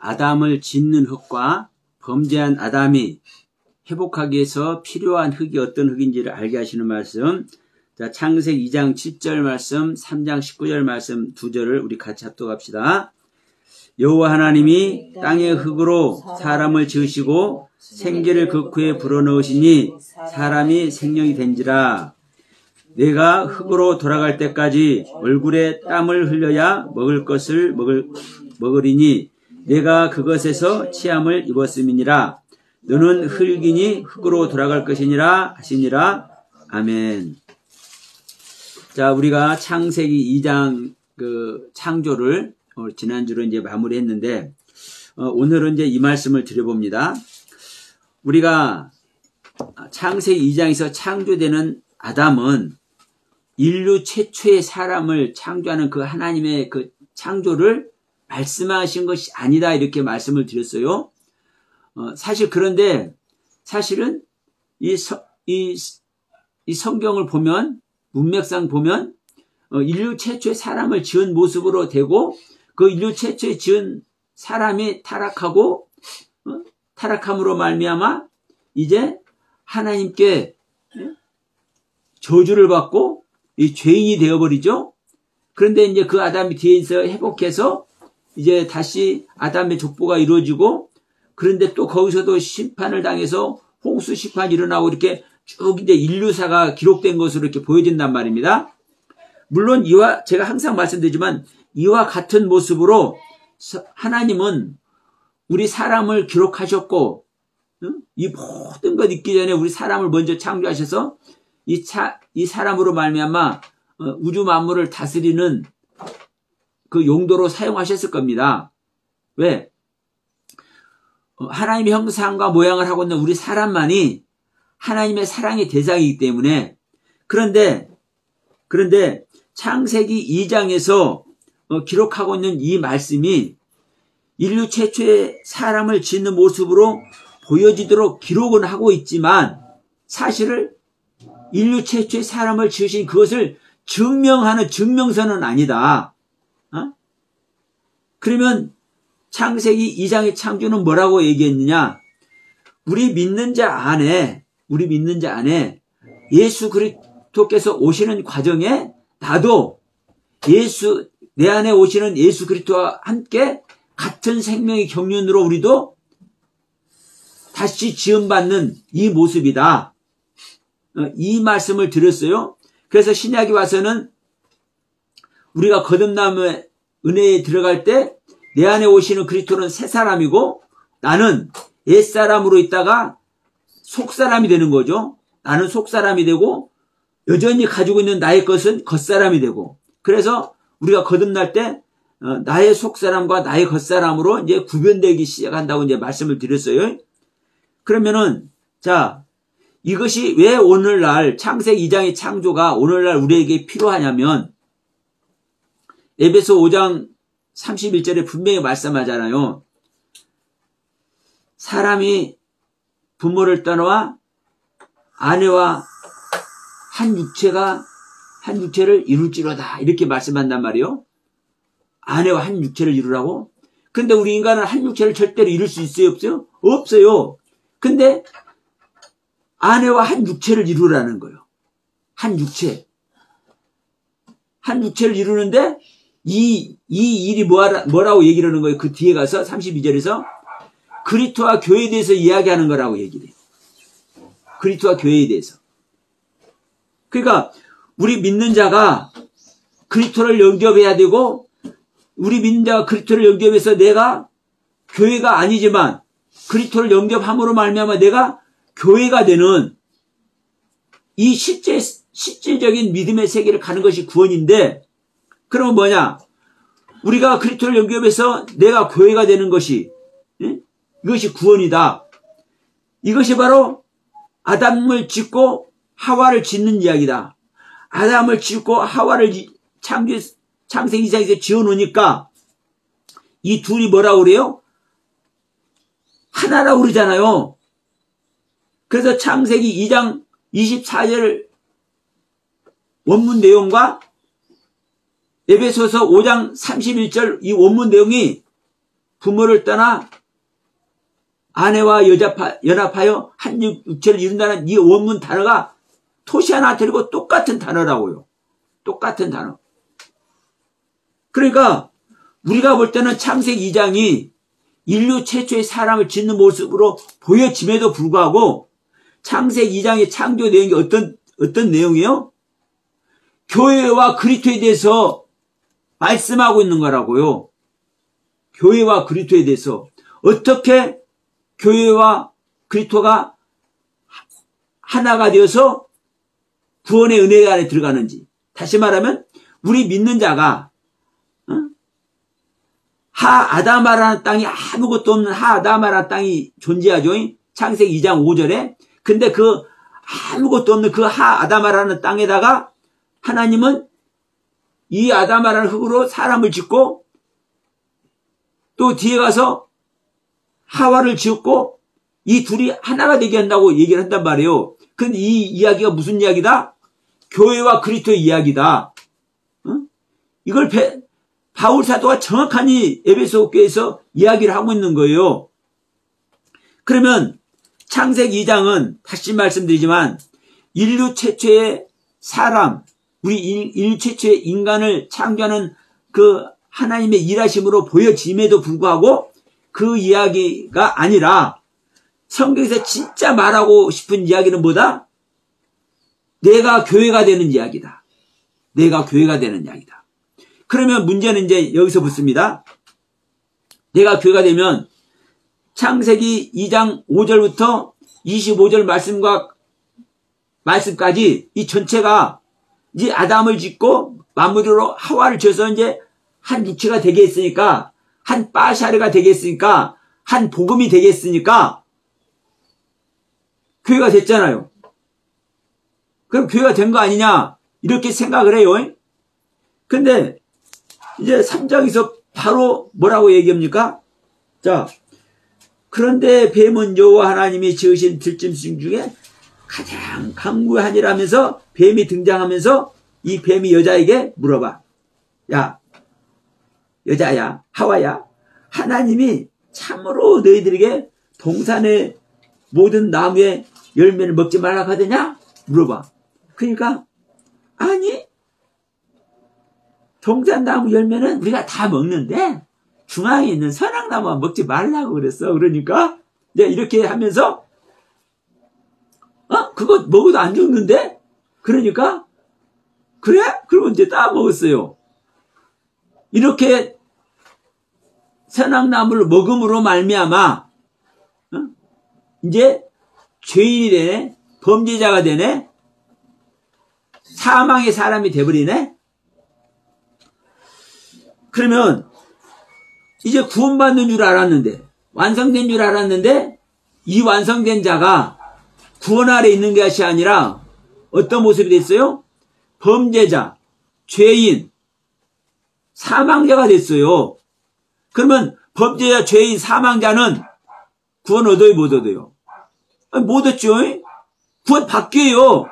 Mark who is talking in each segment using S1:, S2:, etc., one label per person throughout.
S1: 아담을 짓는 흙과 범죄한 아담이 회복하기 위해서 필요한 흙이 어떤 흙인지를 알게 하시는 말씀. 자, 창세기 2장 7절 말씀, 3장 19절 말씀 두 절을 우리 같이 합독합시다. 여호와 하나님이 땅의 흙으로 사람을 지으시고 생기를 그 코에 불어넣으시니 사람이 생명이 된지라. 내가 흙으로 돌아갈 때까지 얼굴에 땀을 흘려야 먹을 것을 먹으리니 내가 그것에서 치함을 입었음이니라. 너는 흙이니 흙으로 돌아갈 것이니라 하시니라. 아멘. 자, 우리가 창세기 2장 그 창조를 지난주로 이제 마무리했는데 오늘은 이제 이 말씀을 드려봅니다. 우리가 창세기 2장에서 창조되는 아담은 인류 최초의 사람을 창조하는 그 하나님의 그 창조를 말씀하신 것이 아니다 이렇게 말씀을 드렸어요. 사실 그런데 사실은 이 성경을 보면 문맥상 보면 인류 최초의 사람을 지은 모습으로 되고 그 인류 최초에 지은 사람이 타락하고 타락함으로 말미암아 이제 하나님께 저주를 받고 이 죄인이 되어버리죠. 그런데 이제 그 아담이 뒤에서 회복해서 이제 다시 아담의 족보가 이루어지고 그런데 또 거기서도 심판을 당해서 홍수 심판이 일어나고 이렇게 쭉 이제 인류사가 기록된 것으로 이렇게 보여진단 말입니다. 물론 이와 제가 항상 말씀드리지만 이와 같은 모습으로 하나님은 우리 사람을 기록하셨고 이 모든 것 있기 전에 우리 사람을 먼저 창조하셔서 이 사람으로 말미암아 우주 만물을 다스리는 그 용도로 사용하셨을 겁니다. 왜? 하나님의 형상과 모양을 하고 있는 우리 사람만이 하나님의 사랑의 대상이기 때문에 그런데 창세기 2장에서 기록하고 있는 이 말씀이 인류 최초의 사람을 짓는 모습으로 보여지도록 기록은 하고 있지만 사실을 인류 최초의 사람을 지으신 그것을 증명하는 증명서는 아니다. 그러면 창세기 2장의 창조는 뭐라고 얘기했느냐? 우리 믿는 자 안에 예수 그리스도께서 오시는 과정에 나도 내 안에 오시는 예수 그리스도와 함께 같은 생명의 경륜으로 우리도 다시 지음받는 이 모습이다. 이 말씀을 드렸어요. 그래서 신약에 와서는 우리가 거듭남의 은혜에 들어갈 때 내 안에 오시는 그리스도는 새 사람이고 나는 옛사람으로 있다가 속사람이 되는 거죠. 나는 속사람이 되고 여전히 가지고 있는 나의 것은 겉사람이 되고 그래서 우리가 거듭날 때 나의 속사람과 나의 겉사람으로 이제 구별되기 시작한다고 이제 말씀을 드렸어요. 그러면은 자 이것이 왜 오늘날 창세기 2장의 창조가 오늘날 우리에게 필요하냐면 에베소 5장 31절에 분명히 말씀하잖아요. 사람이 부모를 떠나와 아내와 한 육체를 이룰지로다 이렇게 말씀한단 말이에요. 아내와 한 육체를 이루라고? 근데 우리 인간은 한 육체를 절대로 이룰 수 있어요? 없어요? 없어요. 근데 아내와 한 육체를 이루라는 거예요. 한 육체를 이루는데 이 일이 뭐라고 얘기를 하는 거예요? 그 뒤에 가서 32절에서 그리스도와 교회에 대해서 이야기하는 거라고 얘기를 해요. 그리스도와 교회에 대해서. 그러니까 우리 믿는 자가 그리스도를 영접해야 되고 우리 믿는 자가 그리스도를 영접해서 내가 교회가 아니지만 그리스도를 영접함으로 말미암아 내가 교회가 되는 이 실질적인 믿음의 세계를 가는 것이 구원인데 그러면 뭐냐? 우리가 그리스도를 영접해서 내가 교회가 되는 것이 이것이 구원이다. 이것이 바로 아담을 짓고 하와를 짓는 이야기다. 아담을 짓고 하와를 창세기 2장에서 지어놓으니까 이 둘이 뭐라고 그래요? 하나라고 그러잖아요. 그래서 창세기 2장 24절 원문 내용과 에베소서 5장 31절 이 원문 내용이 부모를 떠나 아내와 연합하여 한 육체를 이룬다는 이 원문 단어가 토시 하나 들고 똑같은 단어라고요. 똑같은 단어. 그러니까 우리가 볼 때는 창세기 2장이 인류 최초의 사람을 짓는 모습으로 보여짐에도 불구하고 창세기 2장의 창조 내용이 어떤 내용이에요? 교회와 그리스도에 대해서 말씀하고 있는 거라고요. 교회와 그리스도에 대해서 어떻게 교회와 그리스도가 하나가 되어서 구원의 은혜 안에 들어가는지. 다시 말하면 우리 믿는 자가 하아다마라는 땅이 아무것도 없는 하아다마라는 땅이 존재하죠. 창세기 2장 5절에. 근데 그 아무것도 없는 그 하아다마라는 땅에다가 하나님은 이 아다마라는 흙으로 사람을 짓고 또 뒤에 가서 하와를 지었고 이 둘이 하나가 되게 한다고 얘기를 한단 말이에요. 근데 이 이야기가 무슨 이야기다? 교회와 그리스도의 이야기다. 이걸 바울 사도가 정확하니 에베소 교회에서 이야기를 하고 있는 거예요. 그러면 창세기 2장은 다시 말씀드리지만 인류 최초의 사람, 우리 인류 최초의 인간을 창조하는 그 하나님의 일하심으로 보여짐에도 불구하고 그 이야기가 아니라 성경에서 진짜 말하고 싶은 이야기는 뭐다? 내가 교회가 되는 이야기다. 내가 교회가 되는 이야기다. 그러면 문제는 이제 여기서 붙습니다. 내가 교회가 되면 창세기 2장 5절부터 25절 말씀까지 이 전체가 이제 아담을 짓고 마무리로 하와를 지어서 이제 한 육체가 되겠으니까 한 빠샤르가 되겠으니까 한 복음이 되겠으니까 교회가 됐잖아요. 그럼 교회가 된 거 아니냐 이렇게 생각을 해요. 근데 이제 3장에서 바로 뭐라고 얘기합니까? 자, 그런데 뱀은 여호와 하나님이 지으신 들짐승 중에 가장 강구하니라면서 뱀이 등장하면서 이 뱀이 여자에게 물어봐. 야, 여자야, 하와야, 하나님이 참으로 너희들에게 동산의 모든 나무의 열매를 먹지 말라고 하더냐? 물어봐. 그러니까 아니, 동산나무 열매는 우리가 다 먹는데 중앙에 있는 선악나무만 먹지 말라고 그랬어. 그러니까 이렇게 하면서 그거 먹어도 안 죽는데? 그러니까 그래? 그러면 이제 다 먹었어요. 이렇게 선악나무를 먹음으로 말미암아 이제 죄인이 되네, 범죄자가 되네, 사망의 사람이 돼버리네. 그러면 이제 구원받는 줄 알았는데, 완성된 줄 알았는데 이 완성된 자가 구원 아래 있는 것이 아니라 어떤 모습이 됐어요? 범죄자, 죄인, 사망자가 됐어요. 그러면 범죄자, 죄인, 사망자는 구원 얻어요, 못 얻어요? 못 얻죠. 구원 바뀌어요.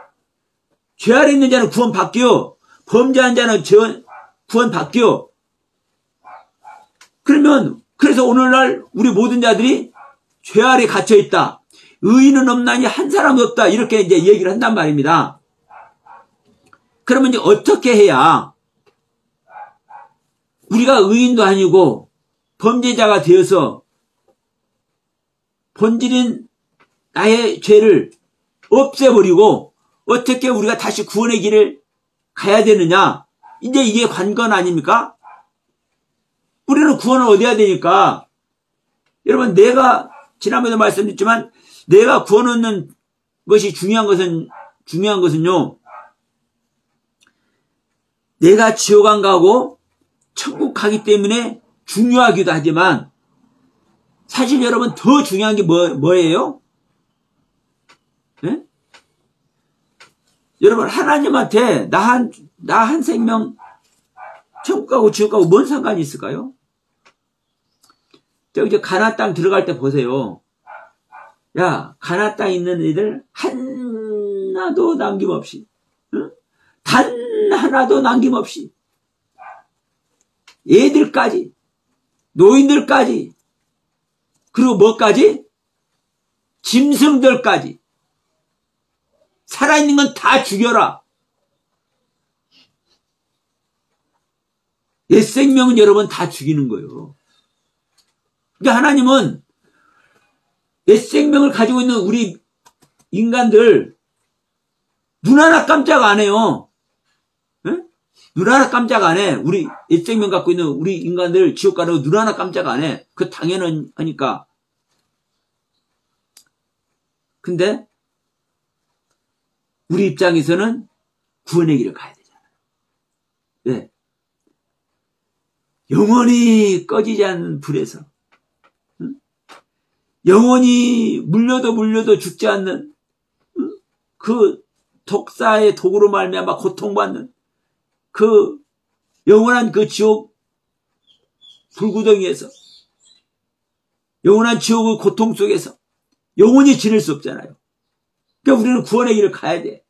S1: 죄 아래 있는 자는 구원 바뀌어. 범죄한 자는 구원 바뀌어. 그러면 그래서 오늘날 우리 모든 자들이 죄 아래 갇혀 있다. 의인은 없나니 한 사람도 없다. 이렇게 이제 얘기를 한단 말입니다. 그러면 이제 어떻게 해야 우리가 의인도 아니고 범죄자가 되어서 본질인 나의 죄를 없애버리고 어떻게 우리가 다시 구원의 길을 가야 되느냐? 이제 이게 관건 아닙니까? 우리는 구원을 얻어야 되니까. 여러분, 내가 지난번에도 말씀드렸지만 내가 구원 얻는 것이 중요한 것은요, 내가 지옥 안 가고 천국 가기 때문에 중요하기도 하지만 사실 여러분 더 중요한 게 뭐예요? 네? 여러분, 하나님한테 나 한 생명 천국 가고 지옥 가고 뭔 상관이 있을까요? 저기 가나안 땅 들어갈 때 보세요. 야, 가나안 땅에 있는 애들 하나도 남김없이, 단 하나도 남김없이, 애들까지, 노인들까지 그리고 뭐까지? 짐승들까지. 살아있는 건 다 죽여라. 옛 생명은 여러분 다 죽이는 거예요. 그러니까 하나님은 옛 생명을 가지고 있는 우리 인간들 눈 하나 깜짝 안 해요. 네? 눈 하나 깜짝 안 해. 우리 옛 생명 갖고 있는 우리 인간들 지옥 가라고 눈 하나 깜짝 안 해. 그 당연하니까. 근데 우리 입장에서는 구원의 길을 가야 되잖아요. 네. 영원히 꺼지지 않는 불에서, 응? 영원히 물려도 죽지 않는, 응? 그 독사의 독으로 말미암아 고통받는 그 영원한 그 지옥 불구덩이에서, 영원한 지옥의 고통 속에서 영원히 지낼 수 없잖아요. 그러니까 우리는 구원의 길을 가야 돼.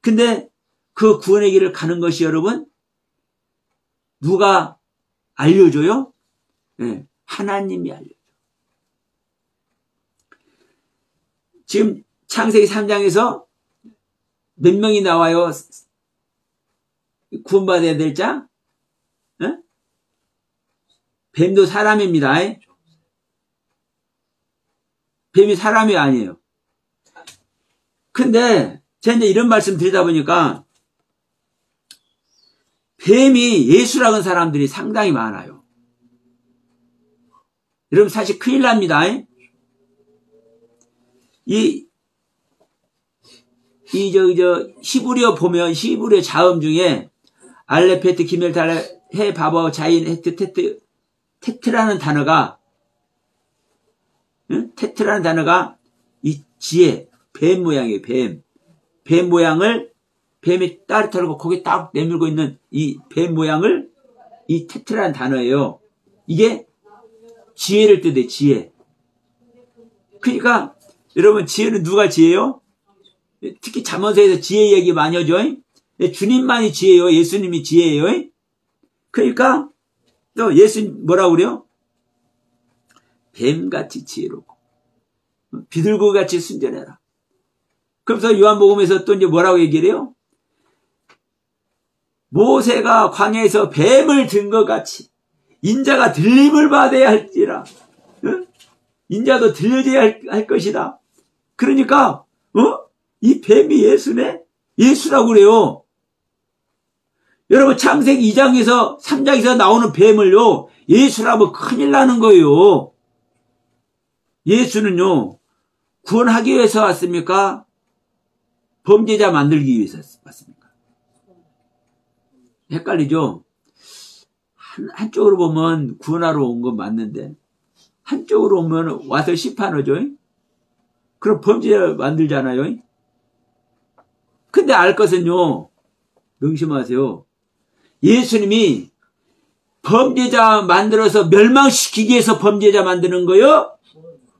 S1: 근데 그 구원의 길을 가는 것이 여러분 누가 알려줘요? 네, 하나님이 알려줘요. 지금 창세기 3장에서 몇 명이 나와요? 구원받아야 될 자? 네? 뱀도 사람입니다. 뱀이 사람이 아니에요. 근데 제가 이제 이런 말씀 드리다 보니까 뱀이 예수라는 사람들이 상당히 많아요. 여러분 사실 큰일 납니다. 히브리어 보면 히브리어 자음 중에 알레페트, 기멜, 달레, 해, 바버, 자인, 헤트, 테트라는 단어가 테트라는 단어가 이 지혜, 뱀 모양이에요. 뱀 모양을 뱀이 따르타르고 거기 딱 내밀고 있는 이 뱀 모양을 이 테트라는 단어예요. 이게 지혜를 뜻해. 지혜. 그러니까 여러분 지혜는 누가 지혜요? 특히 잠언서에서 지혜 얘기 많이 하죠. 주님만이 지혜예요. 예수님이 지혜예요. 그러니까 또 예수님 뭐라고 그래요? 뱀같이 지혜롭고 비둘기같이 순전해라. 그래서 요한복음에서 또 이제 뭐라고 얘기를 해요? 모세가 광야에서 뱀을 든 것 같이 인자가 들림을 받아야 할지라. 인자도 들려져야 할 것이다. 그러니까 이 뱀이 예수네? 예수라고 그래요. 여러분 창세기 2장에서 3장에서 나오는 뱀을요 예수라면 큰일 나는 거예요. 예수는요 구원하기 위해서 왔습니까? 범죄자 만들기 위해서 왔습니까? 헷갈리죠? 한쪽으로 보면 구원하러 온 건 맞는데 한쪽으로 오면 와서 심판하죠. 그럼 범죄자 만들잖아요. 근데 알 것은요 명심하세요. 예수님이 범죄자 만들어서 멸망시키기 위해서 범죄자 만드는 거요?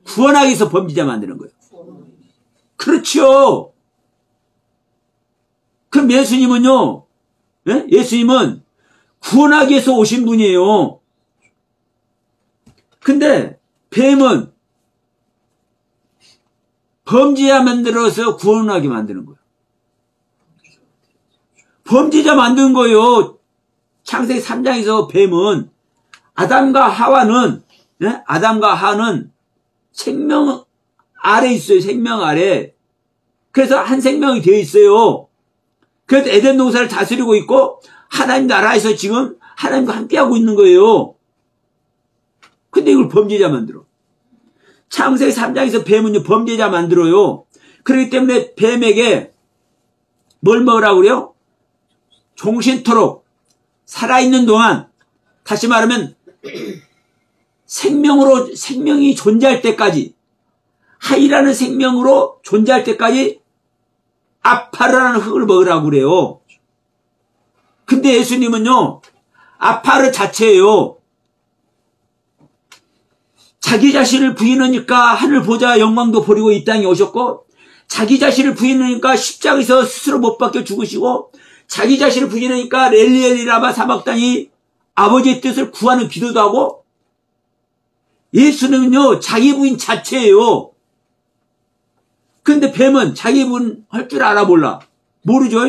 S1: 구원하기 위해서 범죄자 만드는 거예요. 그렇죠. 그럼 예수님은요, 예? 예수님은 구원하기 위해서 오신 분이에요. 근데 뱀은 범죄자 만들어서 구원하게 만드는 거예요. 범죄자 만든 거예요. 창세기 3장에서 뱀은 아담과 하와는, 예? 아담과 하와는 생명 아래 있어요. 생명 아래. 그래서 한 생명이 되어 있어요. 그래서 에덴 동산을 다스리고 있고 하나님 나라에서 지금 하나님과 함께하고 있는 거예요. 근데 이걸 범죄자 만들어. 창세기 3장에서 뱀은 범죄자 만들어요. 그렇기 때문에 뱀에게 뭘 먹으라고 그래요? 종신토록 살아있는 동안, 다시 말하면 생명이 존재할 때까지, 하이라는 생명으로 존재할 때까지 아파르라는 흙을 먹으라고 그래요. 근데 예수님은요 아파르 자체예요. 자기 자신을 부인하니까 하늘 보좌 영광도 버리고 이 땅에 오셨고, 자기 자신을 부인하니까 십자가에서 스스로 못 박혀 죽으시고, 자기 자신을 부인하니까 렐리엘리라마 사막단이 아버지의 뜻을 구하는 기도도 하고, 예수는요, 자기 부인 자체예요. 근데 뱀은 자기 부인 할 줄 알아 몰라? 모르죠?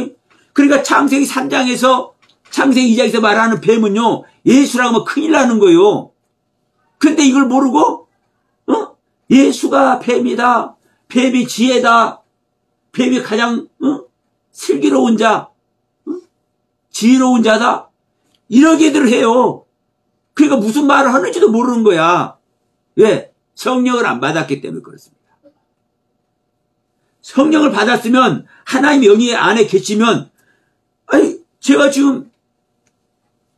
S1: 그러니까 창세기 3장에서 창세기 2장에서 말하는 뱀은요, 예수라고 하면 큰일 나는 거예요. 근데 이걸 모르고, 예수가 뱀이다. 뱀이 지혜다. 뱀이 가장, 슬기로운 자, 지혜로운 자다. 이러게들 해요. 그러니까 무슨 말을 하는지도 모르는 거야. 왜? 성령을 안 받았기 때문에 그렇습니다. 성령을 받았으면 하나님의 영이 안에 계시면, 아니, 제가 지금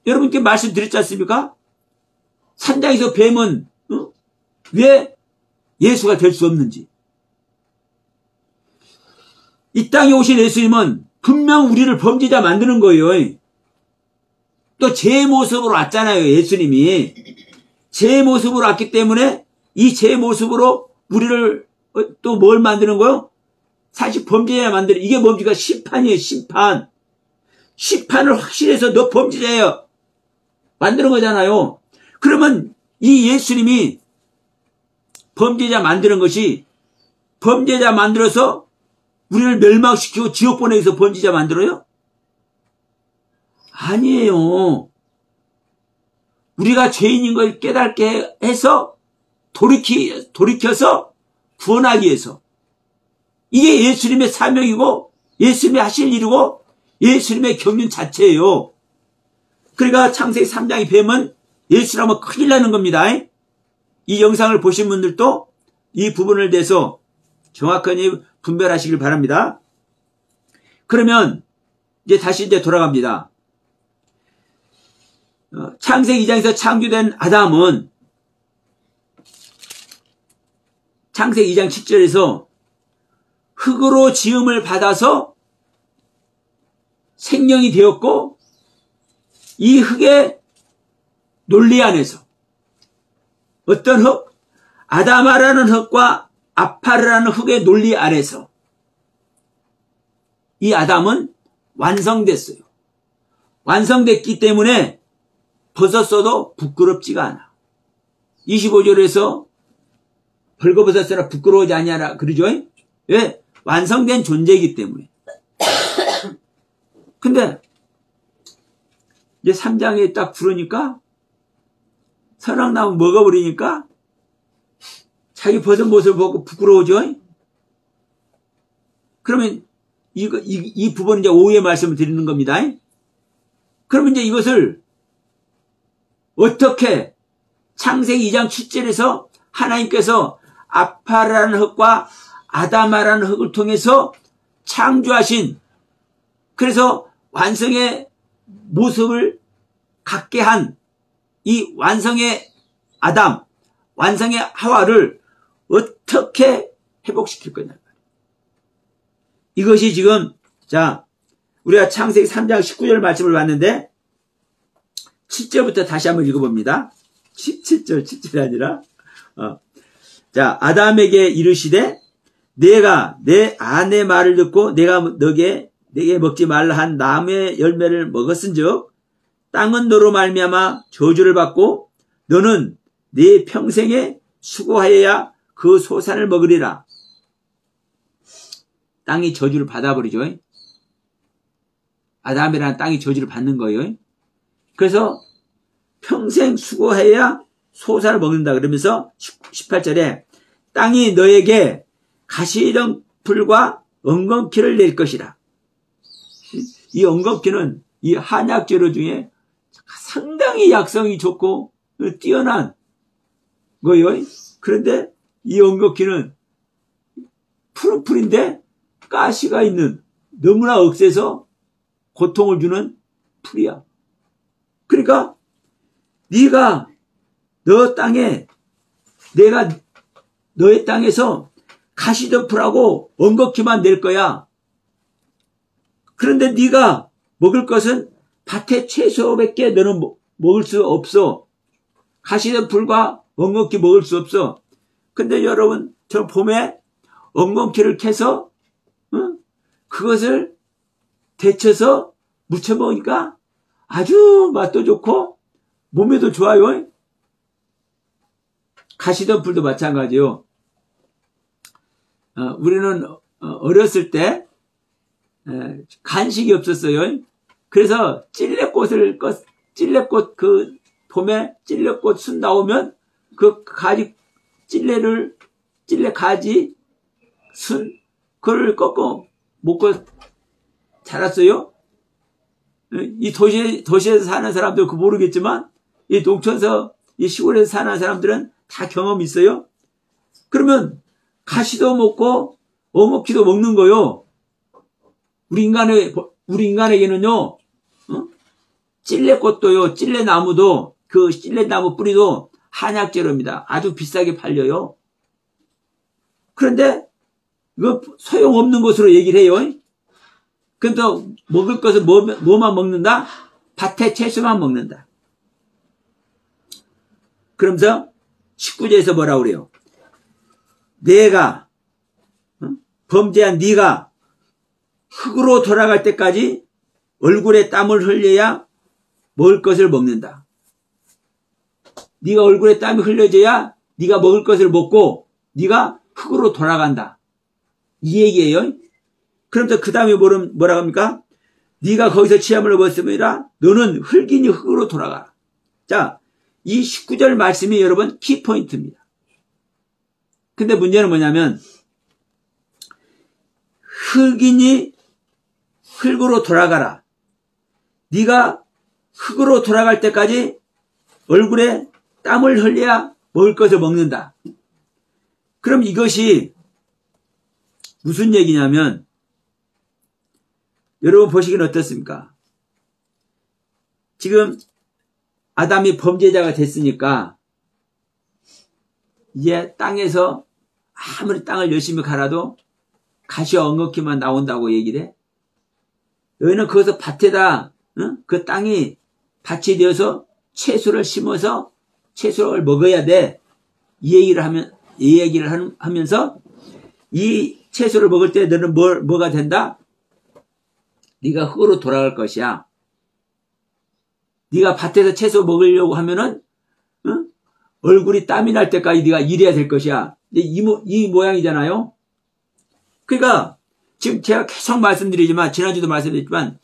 S1: 여러분께 말씀드렸지 않습니까? 3장에서 뱀은 왜 예수가 될 수 없는지. 이 땅에 오신 예수님은 분명 우리를 범죄자 만드는 거예요. 또 제 모습으로 왔잖아요. 예수님이 제 모습으로 왔기 때문에 이 제 모습으로 우리를 또 뭘 만드는 거요? 사실 범죄자 만드는, 이게 뭡니까? 심판이에요. 심판. 심판을 확실해서 너 범죄자예요 만드는 거잖아요. 그러면 이 예수님이 범죄자 만드는 것이, 범죄자 만들어서 우리를 멸망시키고 지옥 보내기 위해서 범죄자 만들어요? 아니에요. 우리가 죄인인 걸 깨닫게 해서 돌이켜서 구원하기 위해서. 이게 예수님의 사명이고 예수님이 하실 일이고 예수님의 경륜 자체예요. 그러니까 창세기 3장의 뱀은 예수라면 큰일 나는 겁니다. 이 영상을 보신 분들도 이 부분을 대해서 정확하게 분별하시길 바랍니다. 그러면 다시 돌아갑니다. 창세기 2장에서 창조된 아담은 창세기 2장 7절에서 흙으로 지음을 받아서 생명이 되었고, 이 흙의 논리 안에서 어떤 흙? 아다마라는 흙과 아파르라는 흙의 논리 아래서 이 아담은 완성됐어요. 완성됐기 때문에 벗었어도 부끄럽지가 않아. 25절에서 벌거벗었으나 부끄러워하지 아니하라 그러죠? 왜? 완성된 존재이기 때문에. 근데 이제 3장에 딱 들으니까 선악나무 먹어버리니까 자기 벗은 모습을 보고 부끄러워져. 그러면 이 부분은 이제 오후에 말씀을 드리는 겁니다. 그러면 이제 이것을 어떻게 창세기 2장 7절에서 하나님께서 아파라는 흙과 아다마라는 흙을 통해서 창조하신, 그래서 완성의 모습을 갖게 한 이 완성의 아담, 완성의 하와를 어떻게 회복시킬 거냐. 이것이 지금, 자, 우리가 창세기 3장 19절 말씀을 봤는데 7절부터 다시 한번 읽어봅니다. 7절이 아니라 자, 아담에게 이르시되 내가 내 아내 말을 듣고 내가 내게 먹지 말라 한 나무의 열매를 먹었은즉 땅은 너로 말미암아 저주를 받고 너는 네 평생에 수고하여야 그 소산을 먹으리라. 땅이 저주를 받아버리죠. 아담이라는 땅이 저주를 받는 거예요. 그래서 평생 수고해야 소산을 먹는다 그러면서 18절에 땅이 너에게 가시덤불과 엉겅퀴를 낼 것이라. 이 엉겅퀴는 이 한약 재료 중에 상당히 약성이 좋고 뛰어난 거예요. 그런데 이 엉겅퀴는 푸른 풀인데 가시가 있는, 너무나 억세서 고통을 주는 풀이야. 그러니까 네가 너 땅에, 내가 너의 땅에서 가시덤불하고 엉겅퀴만 낼 거야. 그런데 네가 먹을 것은 밭의 채소밖에 너는 먹을 수 없어. 가시덤불과 엉겅퀴 먹을 수 없어. 근데 여러분, 저 봄에 엉겅퀴를 캐서 그것을 데쳐서 무쳐 먹으니까 아주 맛도 좋고 몸에도 좋아요. 가시덤불도 마찬가지요. 우리는 어렸을 때 간식이 없었어요. 그래서 찔레꽃 그 봄에 찔레꽃 순 나오면 그 가지 찔레 가지 순 그걸 꺾어 먹고 자랐어요. 이 도시에서 사는 사람들 그 모르겠지만 이 농촌에서 이 시골에서 사는 사람들은 다 경험이 있어요. 그러면 가시도 먹고 어묵지도 먹는 거요. 우리 인간에게는요, 찔레꽃도요, 찔레나무도, 그 찔레나무 뿌리도 한약재료입니다. 아주 비싸게 팔려요. 그런데, 이거 소용없는 것으로 얘기를 해요. 그래서 먹을 것을 뭐만 먹는다? 밭에 채소만 먹는다. 그러면서 19절에서 뭐라고 그래요? 내가, 범죄한 네가 흙으로 돌아갈 때까지 얼굴에 땀을 흘려야 먹을 것을 먹는다. 네가 얼굴에 땀이 흘려져야 네가 먹을 것을 먹고 네가 흙으로 돌아간다. 이 얘기예요. 그러면서 그 다음에 뭐라고 합니까? 네가 거기서 취함을 벗으면 너는 흙이니 흙으로 돌아가라. 자, 이 19절 말씀이 여러분 키포인트입니다. 근데 문제는 뭐냐면 흙이니 흙으로 돌아가라. 네가 흙으로 돌아갈 때까지 얼굴에 땀을 흘려야 먹을 것을 먹는다. 그럼 이것이 무슨 얘기냐면 여러분 보시기는 어떻습니까? 지금 아담이 범죄자가 됐으니까 이제 땅에서 아무리 땅을 열심히 갈아도 가시와 엉겅퀴만 나온다고 얘기를 해. 너희는 거기서 밭에다 그 땅이 밭이 되어서 채소를 심어서 채소를 먹어야 돼. 이 얘기를 하면서 이 채소를 먹을 때 너는 뭐가 된다? 네가 흙으로 돌아갈 것이야. 네가 밭에서 채소 먹으려고 하면은 얼굴이 땀이 날 때까지 네가 일해야 될 것이야. 이 모양이잖아요. 그러니까 지금 제가 계속 말씀드리지만 지난주도 말씀드렸지만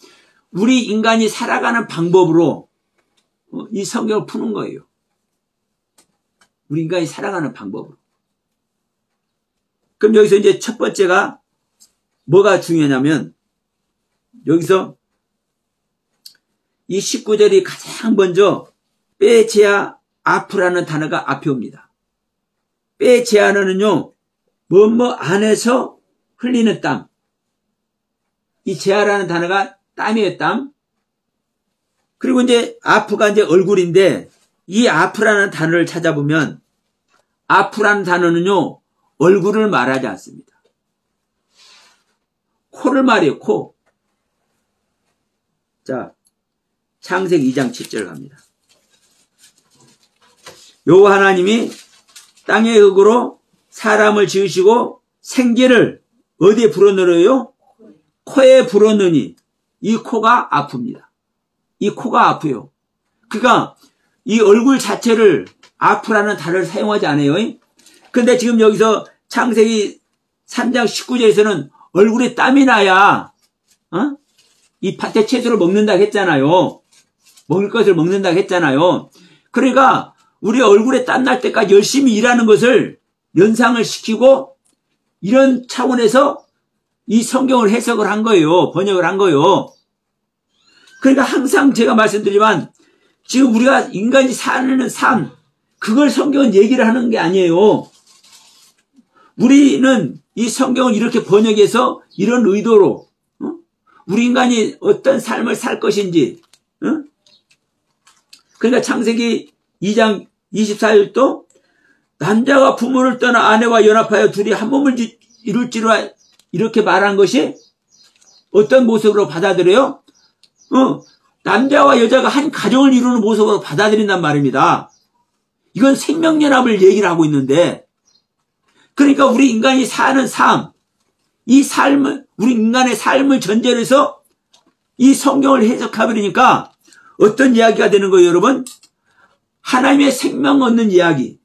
S1: 우리 인간이 살아가는 방법으로 이 성경을 푸는 거예요. 우리 인간이 살아가는 방법으로. 그럼 여기서 이제 첫 번째가 뭐가 중요하냐면 여기서 이 19절이 가장 먼저 빼제아 아프라는 단어가 앞에 옵니다. 빼제아는요 뭐뭐 안에서 흘리는 땀. 이 제아라는 단어가 땀이에요, 땀. 그리고 이제 아프가 이제 얼굴인데 이 아프라는 단어를 찾아보면 아프라는 단어는요 얼굴을 말하지 않습니다. 코를 말해요, 코. 자, 창세기 2장 7절 갑니다. 여호와 하나님이 땅의 흙으로 사람을 지으시고 생기를 어디에 불어넣어요? 코에 불어넣으니 이 코가 아픕니다. 이 코가 아프요. 그러니까 이 얼굴 자체를 아프라는 단어를 사용하지 않아요. 근데 지금 여기서 창세기 3장 19절에서는 얼굴에 땀이 나야 이 밭에 채소를 먹는다 했잖아요. 먹을 것을 먹는다 했잖아요. 그러니까 우리 얼굴에 땀 날 때까지 열심히 일하는 것을 연상을 시키고 이런 차원에서 이 성경을 해석을 한 거예요. 번역을 한 거예요. 그러니까 항상 제가 말씀드리지만 지금 우리가 인간이 사는 삶 그걸 성경은 얘기를 하는 게 아니에요. 우리는 이 성경을 이렇게 번역해서 이런 의도로 우리 인간이 어떤 삶을 살 것인지 그러니까 창세기 2장 24절도 남자가 부모를 떠나 아내와 연합하여 둘이 한 몸을 이룰지로 이렇게 말한 것이 어떤 모습으로 받아들여요? 남자와 여자가 한 가정을 이루는 모습으로 받아들인단 말입니다. 이건 생명연합을 얘기를 하고 있는데 그러니까 우리 인간이 사는 삶, 이 삶을 우리 인간의 삶을 전제로 해서 이 성경을 해석해버리니까 어떤 이야기가 되는 거예요, 여러분? 하나님의 생명 얻는 이야기,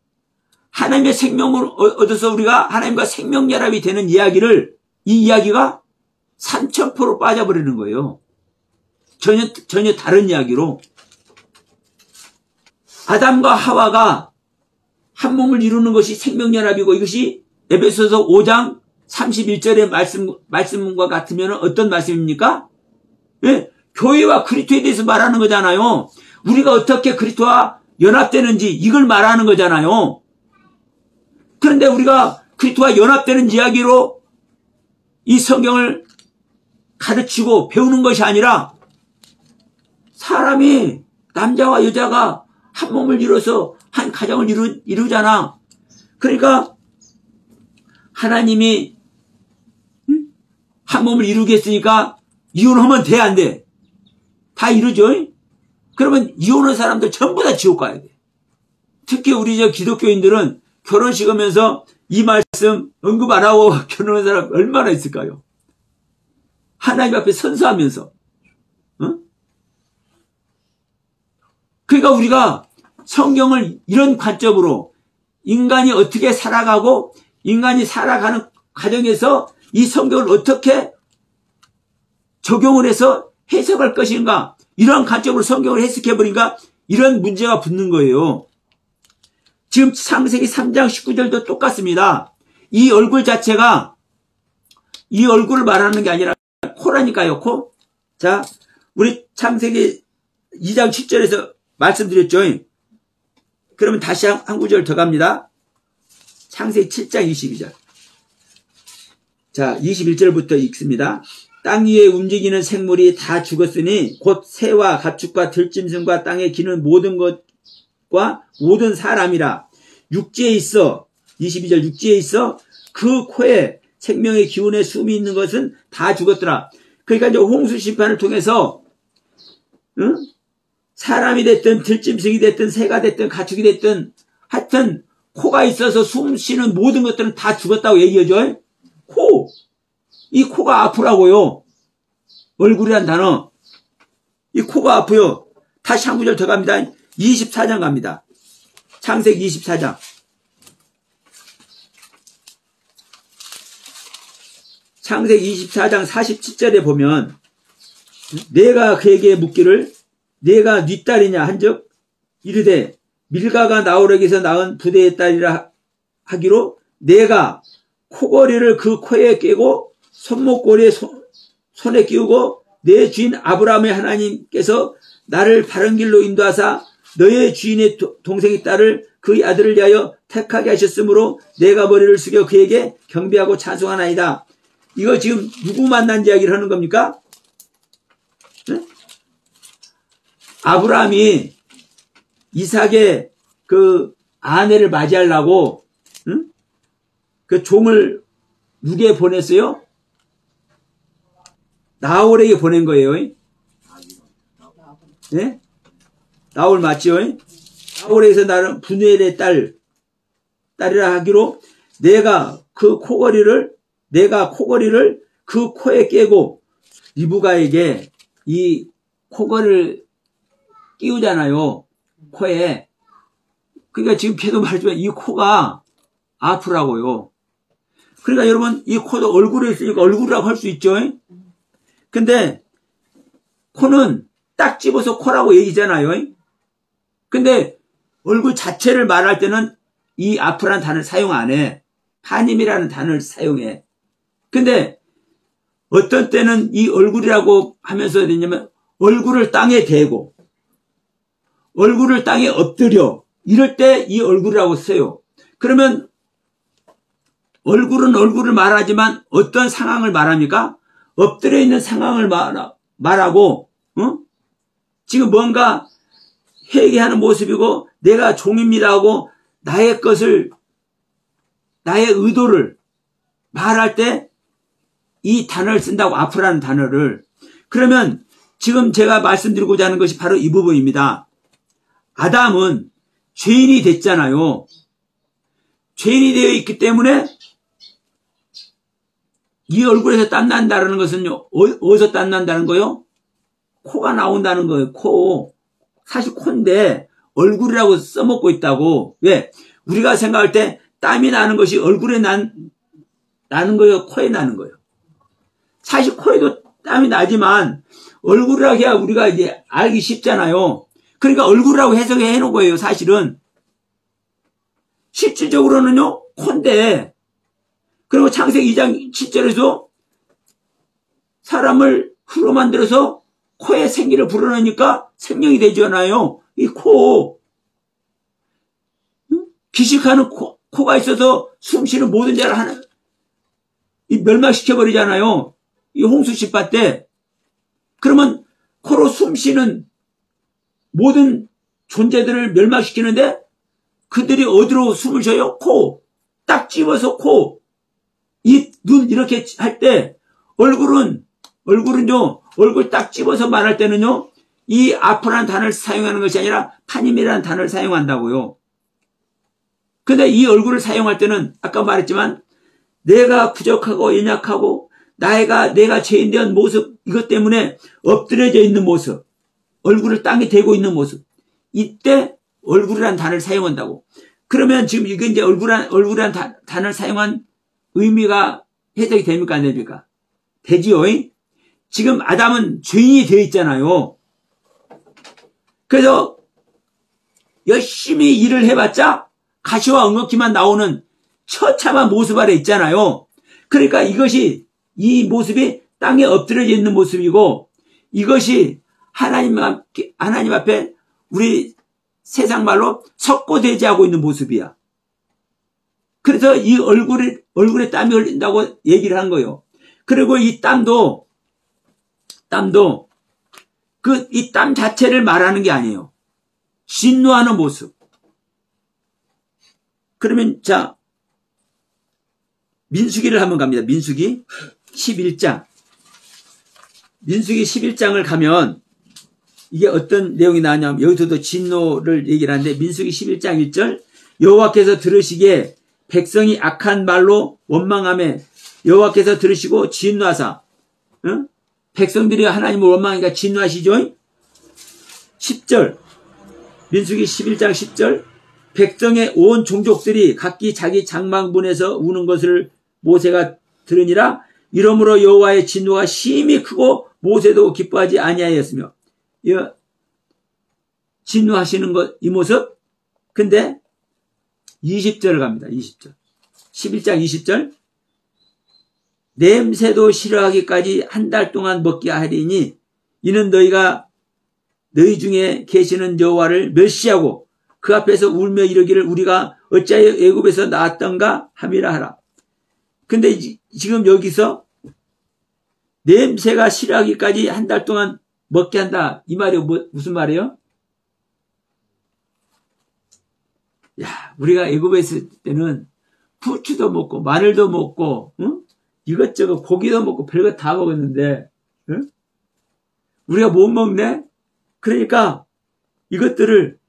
S1: 하나님의 생명을 얻어서 우리가 하나님과 생명연합이 되는 이야기를, 이 이야기가 3000% 빠져버리는 거예요. 전혀 다른 이야기로. 아담과 하와가 한 몸을 이루는 것이 생명연합이고, 이것이 에베소서 5장 31절의 말씀과 같으면 어떤 말씀입니까? 예? 교회와 그리스도에 대해서 말하는 거잖아요. 우리가 어떻게 그리스도와 연합되는지 이걸 말하는 거잖아요. 그런데 우리가 그리스도와 연합되는 이야기로 이 성경을 가르치고 배우는 것이 아니라, 사람이, 남자와 여자가 한 몸을 이뤄서 한 가정을 이루잖아. 그러니까 하나님이 한 몸을 이루겠으니까 이혼하면 돼, 안 돼? 다 이루죠? 그러면 이혼한 사람들 전부 다 지옥 가야 돼. 특히 우리 기독교인들은 결혼식 하면서 이 말씀 언급 안 하고 결혼한 사람 얼마나 있을까요? 하나님 앞에 선서하면서. 어? 그러니까 우리가 성경을 이런 관점으로 인간이 어떻게 살아가고 인간이 살아가는 과정에서 이 성경을 어떻게 적용을 해서 해석할 것인가, 이러한 관점으로 성경을 해석해버리니까 이런 문제가 붙는 거예요. 지금 창세기 3장 19절도 똑같습니다. 이 얼굴 자체가, 이 얼굴을 말하는 게 아니라 코라니까요, 코. 자, 우리 창세기 2장 7절에서 말씀드렸죠. 그러면 다시 한 구절 더 갑니다. 창세기 7장 22절. 자, 21절부터 읽습니다. 땅 위에 움직이는 생물이 다 죽었으니 곧 새와 가축과 들짐승과 땅에 기는 모든 것과 모든 사람이라. 육지에 있어, 22절, 육지에 있어 그 코에 생명의 기운에 숨이 있는 것은 다 죽었더라. 그러니까 이제 홍수 심판을 통해서, 응? 사람이 됐든 들짐승이 됐든 새가 됐든 가축이 됐든 하여튼 코가 있어서 숨 쉬는 모든 것들은 다 죽었다고 얘기하죠. 코. 이 코가 아프라고요. 얼굴이란 단어. 이 코가 아프요. 다시 한 구절 더 갑니다. 24장 갑니다. 창세기 24장. 창세기 24장 47절에 보면, 내가 그에게 묻기를 내가 네 딸이냐 한즉 이르되 밀가가 나홀에게서 낳은 부대의 딸이라 하기로 내가 코걸이를 그 코에 꿰고 손목고리에 손에 끼우고 내 주인 아브라함의 하나님께서 나를 바른 길로 인도하사 너의 주인의 동생의 딸을 그의 아들을 위하여 택하게 하셨으므로 내가 머리를 숙여 그에게 경배하고 찬송하나이다. 이거 지금 누구 만난 이야기를 하는 겁니까? 네? 아브라함이 이삭의 그 아내를 맞이하려고, 응? 그 종을 누구에 보냈어요? 나홀에게 보낸 거예요. 네? 나홀 맞죠? 나홀에게서 나는 분우엘의 딸이라 하기로 내가 코걸이를 그 코에 깨고, 리브가에게 이 코걸이를 끼우잖아요. 코에. 그러니까 지금 계속 말하지만 이 코가 아프라고요. 그러니까 여러분, 이 코도 얼굴에 있으니까 얼굴이라고 할 수 있죠. 근데 코는 딱 집어서 코라고 얘기잖아요. 근데 얼굴 자체를 말할 때는 이 아프라는 단어를 사용 안 해. 하님이라는 단어를 사용해. 근데 어떤 때는 이 얼굴이라고 하면서 되냐면 얼굴을 땅에 대고 얼굴을 땅에 엎드려, 이럴 때 이 얼굴이라고 써요. 그러면 얼굴은 얼굴을 말하지만 어떤 상황을 말합니까? 엎드려 있는 상황을 말하고, 지금 뭔가 회개하는 모습이고 내가 종입니다 하고 나의 것을, 나의 의도를 말할 때 이 단어를 쓴다고, 아프라는 단어를. 그러면 지금 제가 말씀드리고자 하는 것이 바로 이 부분입니다. 아담은 죄인이 됐잖아요. 죄인이 되어 있기 때문에 이 얼굴에서 땀난다는 것은요, 어디서 땀난다는 거요? 코가 나온다는 거예요. 코. 사실 코인데 얼굴이라고 써먹고 있다고. 왜? 우리가 생각할 때 땀이 나는 것이 얼굴에 나는 거예요? 코에 나는 거예요? 사실 코에도 땀이 나지만 얼굴이라고 해야 우리가 이제 알기 쉽잖아요. 그러니까 얼굴이라고 해석해 놓은 거예요, 사실은. 실질적으로는요, 코인데, 그리고 창세기 2장 7절에서 사람을 흙으로 만들어서 코에 생기를 불어넣으니까 생명이 되잖아요. 이 코. 기식하는 코가 있어서 숨 쉬는 모든 자를 멸망시켜버리잖아요. 이 홍수십파 때. 그러면 코로 숨 쉬는 모든 존재들을 멸망시키는데 그들이 어디로 숨을 쉬어요? 코. 딱 집어서 코. 이 눈 이렇게 할 때 얼굴은요, 얼굴 딱 집어서 말할 때는요, 이 아프라는 단어를 사용하는 것이 아니라 파님이라는 단어를 사용한다고요. 근데 이 얼굴을 사용할 때는 아까 말했지만 내가 부족하고 연약하고 내가 죄인된 모습, 이것 때문에 엎드려져 있는 모습, 얼굴을 땅에 대고 있는 모습, 이때 얼굴이라는 단어를 사용한다고. 그러면 지금 이게 이제 얼굴이라는 단어를 사용한 의미가 해석이 됩니까? 안 됩니까? 되지요. 지금 아담은 죄인이 되어 있잖아요. 그래서 열심히 일을 해봤자 가시와 엉겅퀴만 나오는 처참한 모습 아래 있잖아요. 그러니까 이 모습이 땅에 엎드려져 있는 모습이고, 이것이 하나님 앞에 우리 세상 말로 석고대지하고 있는 모습이야. 그래서 이 얼굴에 땀이 흘린다고 얘기를 한 거예요. 그리고 이 땀도 이 땀 자체를 말하는 게 아니에요. 진노하는 모습. 그러면 자, 민수기를 한번 갑니다. 민수기 11장. 민수기 11장을 가면 이게 어떤 내용이 나오냐면 여기서도 진노를 얘기를 하는데 민수기 11장 1절 여호와께서 들으시기에 백성이 악한 말로 원망하며 여호와께서 들으시고 진노하사 백성들이 하나님을 원망하니까 진노하시죠. 10절 민수기 11장 10절 백성의 온 종족들이 각기 자기 장막문에서 우는 것을 모세가 들으니라. 이러므로 여호와의 진노가 심히 크고 모세도 기뻐하지 아니하였으며. 진노하시는 것, 이 모습. 근데 20절을 갑니다. 20절. 11장 20절. 냄새도 싫어하기까지 한 달 동안 먹게 하리니 이는 너희가 너희 중에 계시는 여호와를 멸시하고 그 앞에서 울며 이르기를 우리가 어찌하여 애굽에서 나왔던가 함이라 하라. 근데 지금 여기서 냄새가 싫어하기까지 한 달 동안 먹게 한다. 이 말이 무슨 말이에요? 야, 우리가 애굽에 있을 때는 부추도 먹고 마늘도 먹고 이것저것 고기도 먹고 별거 다 먹었는데 우리가 못 먹네? 그러니까 이것들을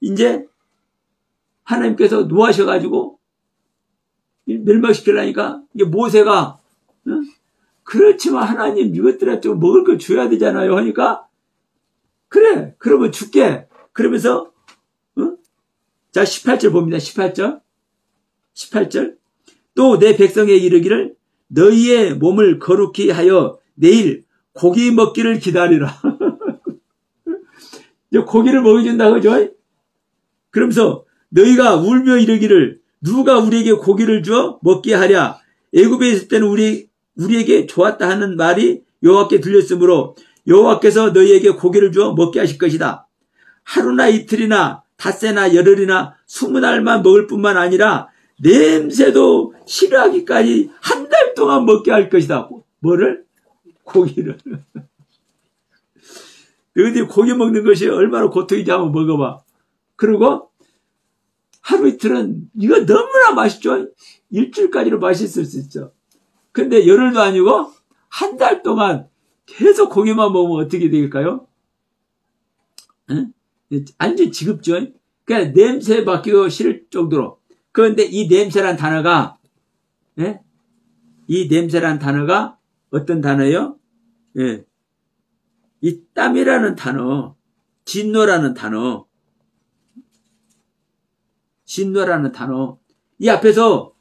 S1: 이제 하나님께서 노하셔가지고 멸망시키려니까 이게 모세가 그렇지만 하나님 이것들한테 좀 먹을 걸 줘야 되잖아요 하니까 그래 그러면 줄게 그러면서 자 18절 봅니다. 18절 또 내 백성에 이르기를 너희의 몸을 거룩히 하여 내일 고기 먹기를 기다리라. 고기를 먹여준다 그죠? 그러면서 너희가 울며 이르기를 누가 우리에게 고기를 주어 먹게 하랴. 애굽에 있을 때는 우리에게 좋았다 하는 말이 여호와께 들렸으므로 여호와께서 너희에게 고기를 주어 먹게 하실 것이다. 하루나 이틀이나 닷새나 열흘이나 20알만 먹을 뿐만 아니라 냄새도 싫어하기까지 한 달 동안 먹게 할 것이다. 뭐를? 고기를. 너희들이 고기 먹는 것이 얼마나 고통인지 한번 먹어봐. 그리고 하루 이틀은 이거 너무나 맛있죠? 일주일까지로 맛있을 수 있죠. 근데 열흘도 아니고 한 달 동안 계속 고기만 먹으면 어떻게 될까요? 완전 지급죠. 그러니까 냄새 맡기고 싫을 정도로. 그런데 이 냄새란 단어가 어떤 단어예요? 이 땀이라는 단어, 진노라는 단어. 진노라는 단어. 이 앞에서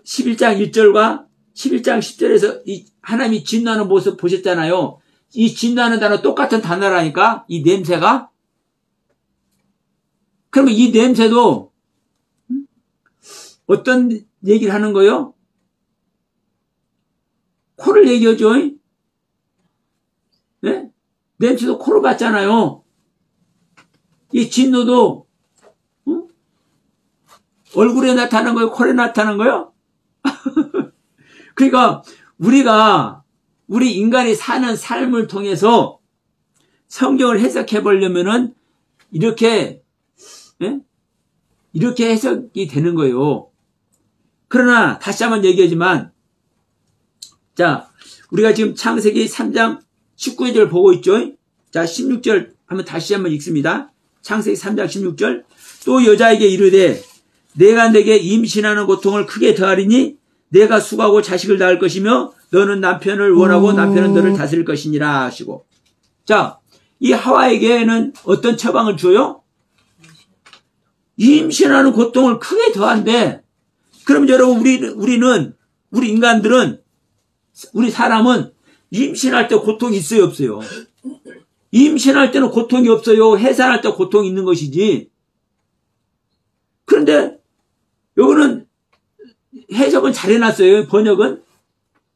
S1: 11장 1절과 11장 10절에서 이 하나님이 진노하는 모습 보셨잖아요. 이 진노하는 단어 똑같은 단어라니까, 이 냄새가. 그러면 이 냄새도 어떤 얘기를 하는 거요? 코를 얘기하죠. 네? 냄새도 코로 받잖아요. 이 진노도 얼굴에 나타나는 거예요? 코에 나타나는 거예요? 그러니까 우리 인간이 사는 삶을 통해서 성경을 해석해 보려면은 이렇게 해석이 되는 거예요. 그러나 다시 한번 얘기하지만, 자, 우리가 지금 창세기 3장 19절 보고 있죠. 자, 16절 한번 다시 한번 읽습니다. 창세기 3장 16절. 또 여자에게 이르되 내가 내게 임신하는 고통을 크게 더하리니 내가 수고하고 자식을 낳을 것이며 너는 남편을 원하고 남편은 너를 다스릴 것이니라 하시고. 자, 이 하와에게는 어떤 처방을 줘요? 임신하는 고통을 크게 더한대. 그럼 여러분, 우리 인간들은, 우리 사람은 임신할 때 고통이 있어요, 없어요? 임신할 때는 고통이 없어요. 해산할 때 고통이 있는 것이지. 그런데 여기는 해석은 잘 해놨어요. 번역은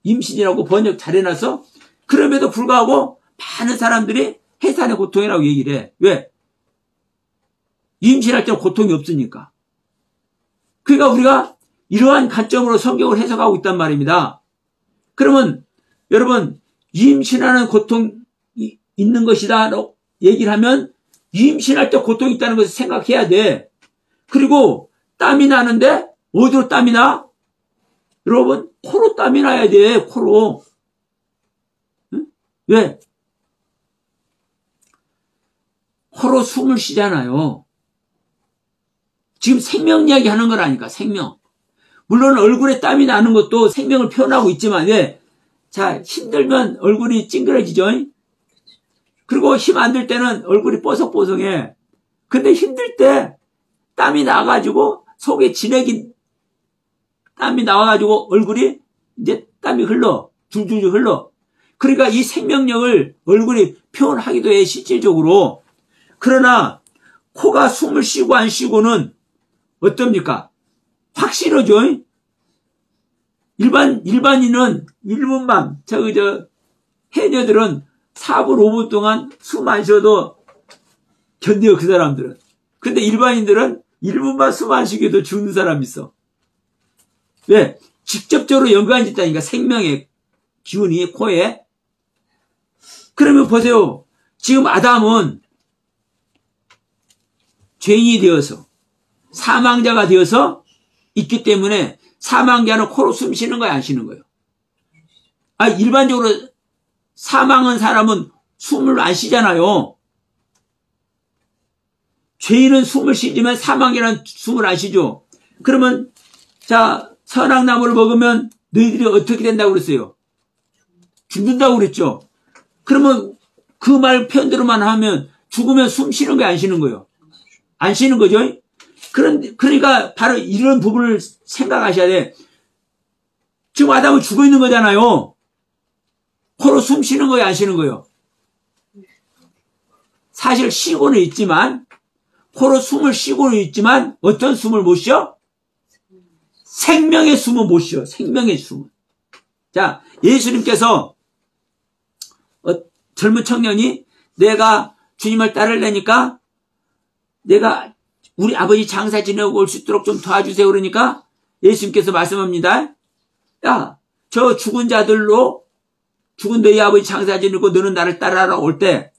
S1: 임신이라고 번역 잘 해놨어. 그럼에도 불구하고 많은 사람들이 해산의 고통이라고 얘기를 해. 왜? 임신할 때는 고통이 없으니까. 그러니까 우리가 이러한 관점으로 성경을 해석하고 있단 말입니다. 그러면 여러분, 임신하는 고통이 있는 것이다 얘기를 하면 임신할 때 고통이 있다는 것을 생각해야 돼. 그리고 땀이 나는데 어디로 땀이 나? 여러분, 코로 땀이 나야 돼. 코로. 응? 왜? 코로 숨을 쉬잖아요. 지금 생명 이야기 하는 거라니까, 생명. 물론 얼굴에 땀이 나는 것도 생명을 표현하고 있지만, 왜? 자, 힘들면 얼굴이 찡그러지죠? 그리고 힘 안 들 때는 얼굴이 뽀송뽀송해. 근데 힘들 때 땀이 나가지고 속에 진액이 땀이 나와가지고 얼굴이 이제 땀이 흘러. 줄줄줄 흘러. 그러니까 이 생명력을 얼굴이 표현하기도 해, 실질적으로. 그러나 코가 숨을 쉬고 안 쉬고는 어떻습니까? 확 싫어져. 일반인은 1분만, 해녀들은 4분, 5분 동안 숨 안 쉬어도 견뎌요, 그 사람들은. 근데 일반인들은 1분만 숨 안 쉬기도 죽는 사람이 있어. 왜? 직접적으로 연관이 있다니까, 생명의 기운이 코에. 그러면 보세요. 지금 아담은 죄인이 되어서, 사망자가 되어서 있기 때문에 사망자는 코로 숨 쉬는 거야, 안 쉬는 거예요? 일반적으로 사망한 사람은 숨을 안 쉬잖아요. 죄인은 숨을 쉬지만 사망자는 숨을 안 쉬죠. 그러면, 자, 선악나무를 먹으면 너희들이 어떻게 된다고 그랬어요? 죽는다고 그랬죠. 그러면 그 말 편대로만 하면 죽으면 숨 쉬는 거야, 안 쉬는 거예요? 안 쉬는 거죠. 그러니까 바로 이런 부분을 생각하셔야 돼. 지금 아담은 죽어 있는 거잖아요. 코로 숨 쉬는 거예요, 안 쉬는 거예요? 사실 쉬고는 있지만, 코로 숨을 쉬고는 있지만 어떤 숨을 못 쉬어? 생명의 숨은 못 쉬어. 생명의 숨은. 자, 예수님께서 젊은 청년이 내가 주님을 따르려니까 내가 우리 아버지 장사 지내고 올 수 있도록 좀 도와주세요. 그러니까 예수님께서 말씀합니다. 야, 저 죽은 자들로 죽은 너희 아버지 장사 지내고 너는 나를 따라라 올 때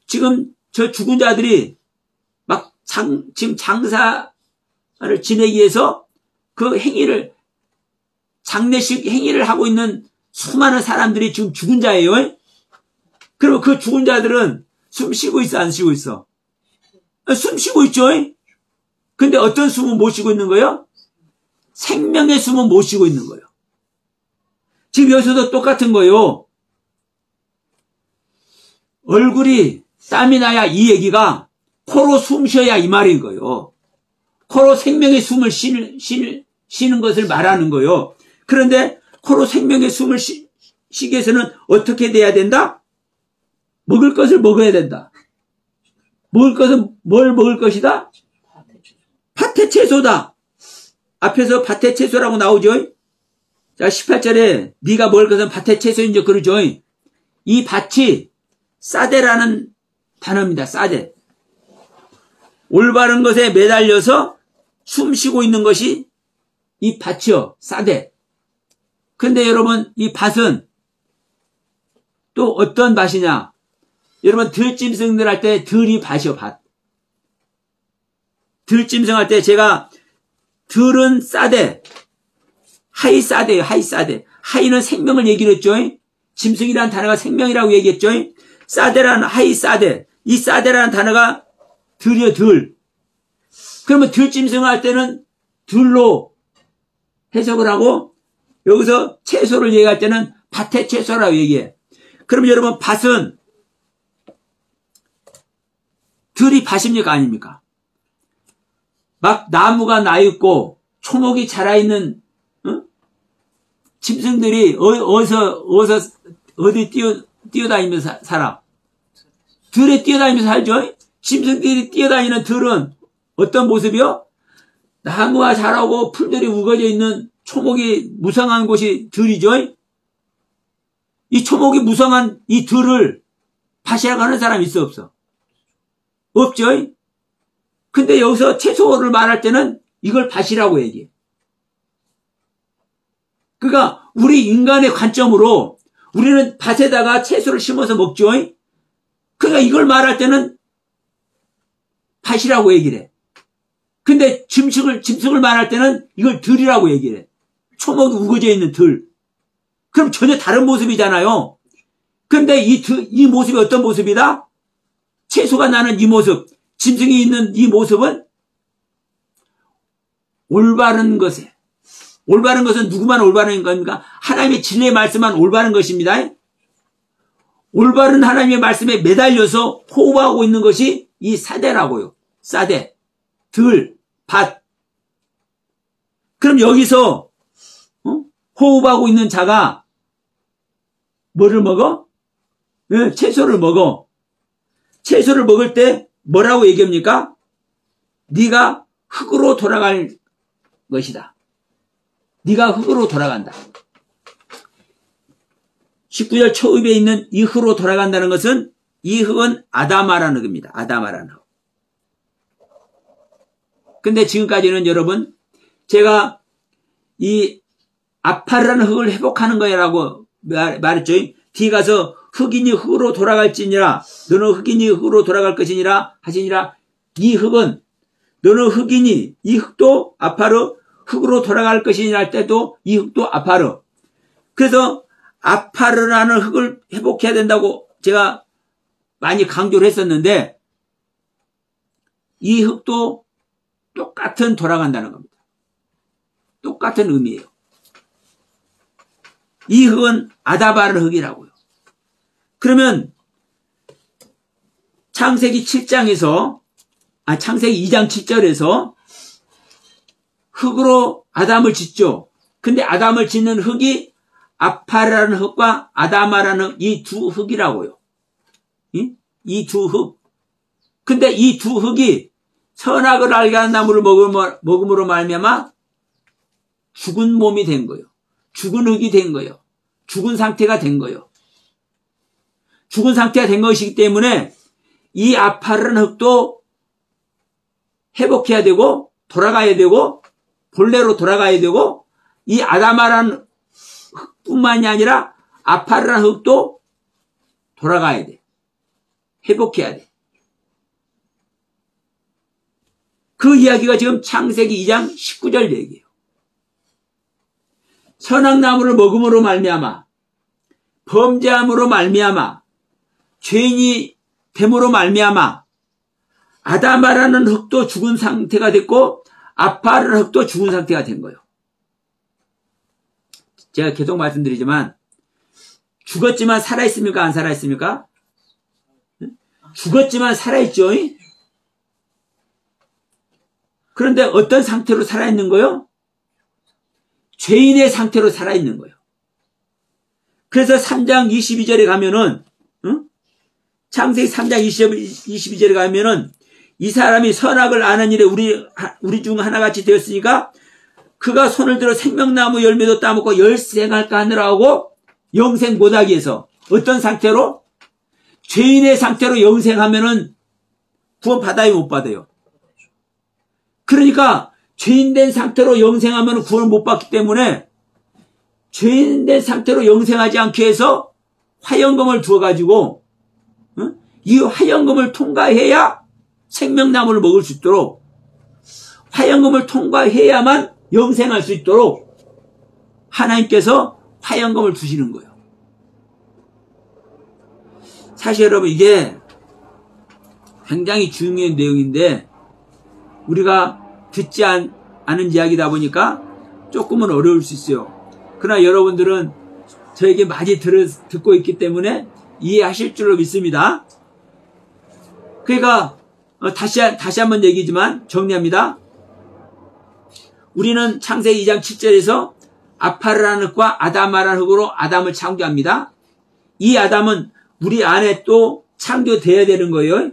S1: 지금 저 죽은 자들이 막 지금 장사를 지내기 위해서 그 행위를 장례식 행위를 하고 있는 수많은 사람들이 지금 죽은 자예요. 그리고 그 죽은 자들은 숨 쉬고 있어, 안 쉬고 있어? 숨 쉬고 있죠. 근데 어떤 숨은 못 쉬고 있는 거예요? 생명의 숨은 못 쉬고 있는 거예요. 지금 여기서도 똑같은 거예요. 얼굴이 땀이 나야 이 얘기가 코로 숨 쉬어야 이 말인 거예요. 코로 생명의 숨을 쉬는 것을 말하는 거요. 그런데 코로 생명의 숨을 쉬기 위해서는 어떻게 돼야 된다? 먹을 것을 먹어야 된다. 먹을 것은 뭘 먹을 것이다? 밭의 채소다. 앞에서 밭의 채소라고 나오죠. 자, 18절에 네가 먹을 것은 밭의 채소인지 그러죠. 이 밭이 사대라는 단어입니다. 사대. 올바른 것에 매달려서 숨 쉬고 있는 것이 이 밭이요. 사대. 근데 여러분, 이 밭은 또 어떤 밭이냐? 여러분, 들짐승들 할 때 들이 밭이요, 밭. 들짐승 할 때 제가 들은 사대, 하이 사대예요, 하이 사대. 하이는 생명을 얘기를 했죠. 짐승이라는 단어가 생명이라고 얘기했죠. 사대라는 하이 사대. 이 사대라는 단어가 들이요, 들. 그러면 들짐승을 할 때는 들로 해석을 하고 여기서 채소를 얘기할 때는 밭의 채소라고 얘기해. 그럼 여러분, 밭은 들이 밭입니까? 아닙니까? 막 나무가 나 있고 초목이 자라 있는 짐승들이 어디 뛰어다니면서 살아? 들에 뛰어다니면서 살죠? 짐승들이 뛰어다니는 들은 어떤 모습이요? 나무가 자라고 풀들이 우거져 있는 초목이 무성한 곳이 들이죠? 이 초목이 무성한 이 들을 밭이라고 하는 사람이 있어, 없어? 없죠? 근데 여기서 채소를 말할 때는 이걸 밭이라고 얘기해. 그러니까 우리 인간의 관점으로 우리는 밭에다가 채소를 심어서 먹죠. 그러니까 이걸 말할 때는 밭이라고 얘기를 해. 근데 짐승을 말할 때는 이걸 들이라고 얘기를 해. 초목이 우거져 있는 들. 그럼 전혀 다른 모습이잖아요. 근데 이 모습이 어떤 모습이다? 채소가 나는 이 모습, 짐승이 있는 이 모습은 올바른 것에. 올바른 것은 누구만 올바른 겁니까? 하나님의 진리의 말씀만 올바른 것입니다. 올바른 하나님의 말씀에 매달려서 호흡하고 있는 것이 이 사대라고요. 사대, 들, 밭. 그럼 여기서 호흡하고 있는 자가 뭐를 먹어? 네, 채소를 먹어. 채소를 먹을 때 뭐라고 얘기합니까? 네가 흙으로 돌아갈 것이다. 네가 흙으로 돌아간다. 19절 초읍에 있는 이 흙으로 돌아간다는 것은 이 흙은 아다마라는 흙입니다. 아다마라는 흙. 근데 지금까지는 여러분 제가 이 아파르라는 흙을 회복하는 거라고 말했죠. 뒤에 가서 흙이니 흙으로 돌아갈지니라 너는 흙이니 흙으로 돌아갈 것이니라 하시니라. 이 흙은 너는 흙이니 이 흙도 아파르 흙으로 돌아갈 것이니라 할 때도 이 흙도 아파르. 그래서 아파르라는 흙을 회복해야 된다고 제가 많이 강조를 했었는데 이 흙도 똑같은 돌아간다는 겁니다. 똑같은 의미예요. 이 흙은 아다바르 흙이라고요. 그러면 창세기 2장 7절에서 흙으로 아담을 짓죠. 근데 아담을 짓는 흙이 아파라는 흙과 아다마라는 이 두 흙이라고요. 이 두 흙. 근데 이 두 흙이 선악을 알게 하는 나무를 먹음으로 말미암아 죽은 몸이 된 거예요. 죽은 흙이 된 거예요. 죽은 상태가 된 거예요. 죽은 상태가 된 것이기 때문에 이 아파라는 흙도 회복해야 되고 돌아가야 되고 본래로 돌아가야 되고 이 아다마라는 흙뿐만이 아니라 아파라는 흙도 돌아가야 돼. 회복해야 돼. 그 이야기가 지금 창세기 2장 19절 얘기예요. 선악나무를 먹음으로 말미암아 범죄함으로 말미암아 죄인이 됨으로 말미암아 아다마라는 흙도 죽은 상태가 됐고 아파라는 흙도 죽은 상태가 된 거예요. 제가 계속 말씀드리지만 죽었지만 살아있습니까? 안 살아있습니까? 죽었지만 살아있죠. 그런데 어떤 상태로 살아있는 거요? 죄인의 상태로 살아있는 거예요. 그래서 3장 22절에 가면은, 창세기 3장 22절에 가면은, 이 사람이 선악을 아는 일에 우리 중 하나같이 되었으니까, 그가 손을 들어 생명나무 열매도 따먹고 열생할까 하느라 하고, 영생 못하기 위해서. 어떤 상태로? 죄인의 상태로 영생하면은 구원 받아요, 못 받아요? 그러니까, 죄인된 상태로 영생하면 구원을 못 받기 때문에, 죄인된 상태로 영생하지 않기 위해서 화영금을 두어가지고 이 화영금을 통과해야 생명나무를 먹을 수 있도록, 화영금을 통과해야만 영생할 수 있도록 하나님께서 화영금을 두시는 거예요. 사실 여러분, 이게 굉장히 중요한 내용인데 우리가 듣지 않은 이야기다 보니까 조금은 어려울 수 있어요. 그러나 여러분들은 저에게 많이 듣고 있기 때문에 이해하실 줄로 믿습니다. 그러니까 다시 한번 얘기지만 정리합니다. 우리는 창세기 2장 7절에서 아파르라는 흙과 아담아라는 흙으로 아담을 창조합니다. 이 아담은 우리 안에 또 창조돼야 되는 거예요.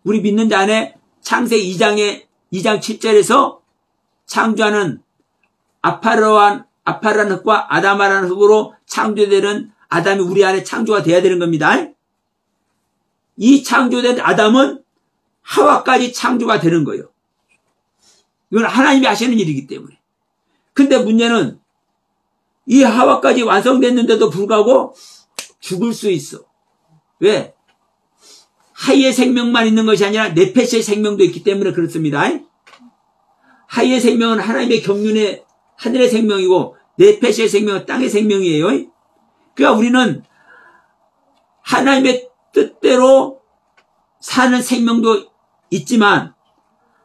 S1: 우리 믿는 자 안에 창세기 2장 7절에서 창조하는 아파르라는 흙과 아담아라는 흙으로 창조되는 아담이 우리 안에 창조가 돼야 되는 겁니다. 이 창조된 아담은 하와까지 창조가 되는 거예요. 이건 하나님이 하시는 일이기 때문에. 근데 문제는 이 하와까지 완성됐는데도 불구하고 죽을 수 있어. 왜? 하이의 생명만 있는 것이 아니라 네페시의 생명도 있기 때문에 그렇습니다. 하이의 생명은 하나님의 경륜의 하늘의 생명이고 네페시의 생명은 땅의 생명이에요. 그러니까 우리는 하나님의 뜻대로 사는 생명도 있지만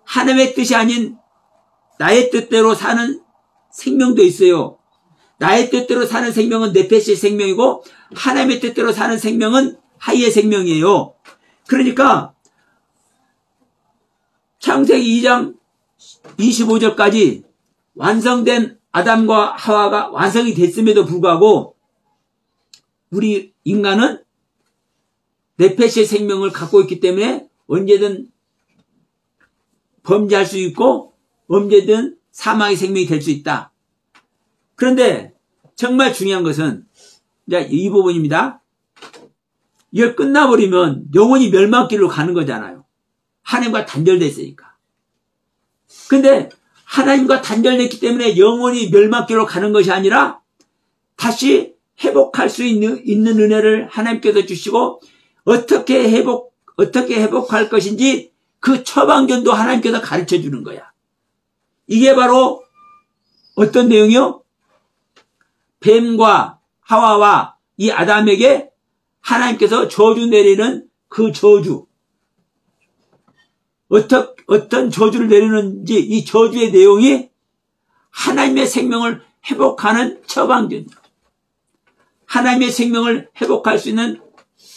S1: 하나님의 뜻이 아닌 나의 뜻대로 사는 생명도 있어요. 나의 뜻대로 사는 생명은 네페시의 생명이고 하나님의 뜻대로 사는 생명은 하이의 생명이에요. 그러니까 창세기 2장 25절까지 완성된 아담과 하와가 완성이 됐음에도 불구하고 우리 인간은 네페시의 생명을 갖고 있기 때문에 언제든 범죄할 수 있고 언제든 사망의 생명이 될 수 있다. 그런데 정말 중요한 것은 이 부분입니다. 이걸 끝나버리면 영원히 멸망길로 가는 거잖아요. 하나님과 단절됐으니까. 근데 하나님과 단절됐기 때문에 영원히 멸망길로 가는 것이 아니라 다시 회복할 수 있는 은혜를 하나님께서 주시고 어떻게 회복할 것인지 그 처방전도 하나님께서 가르쳐 주는 거야. 이게 바로 어떤 내용이요? 뱀과 하와와 이 아담에게 하나님께서 저주 내리는 그 저주. 어떤 저주를 내리는지 이 저주의 내용이 하나님의 생명을 회복하는 처방전. 하나님의 생명을 회복할 수 있는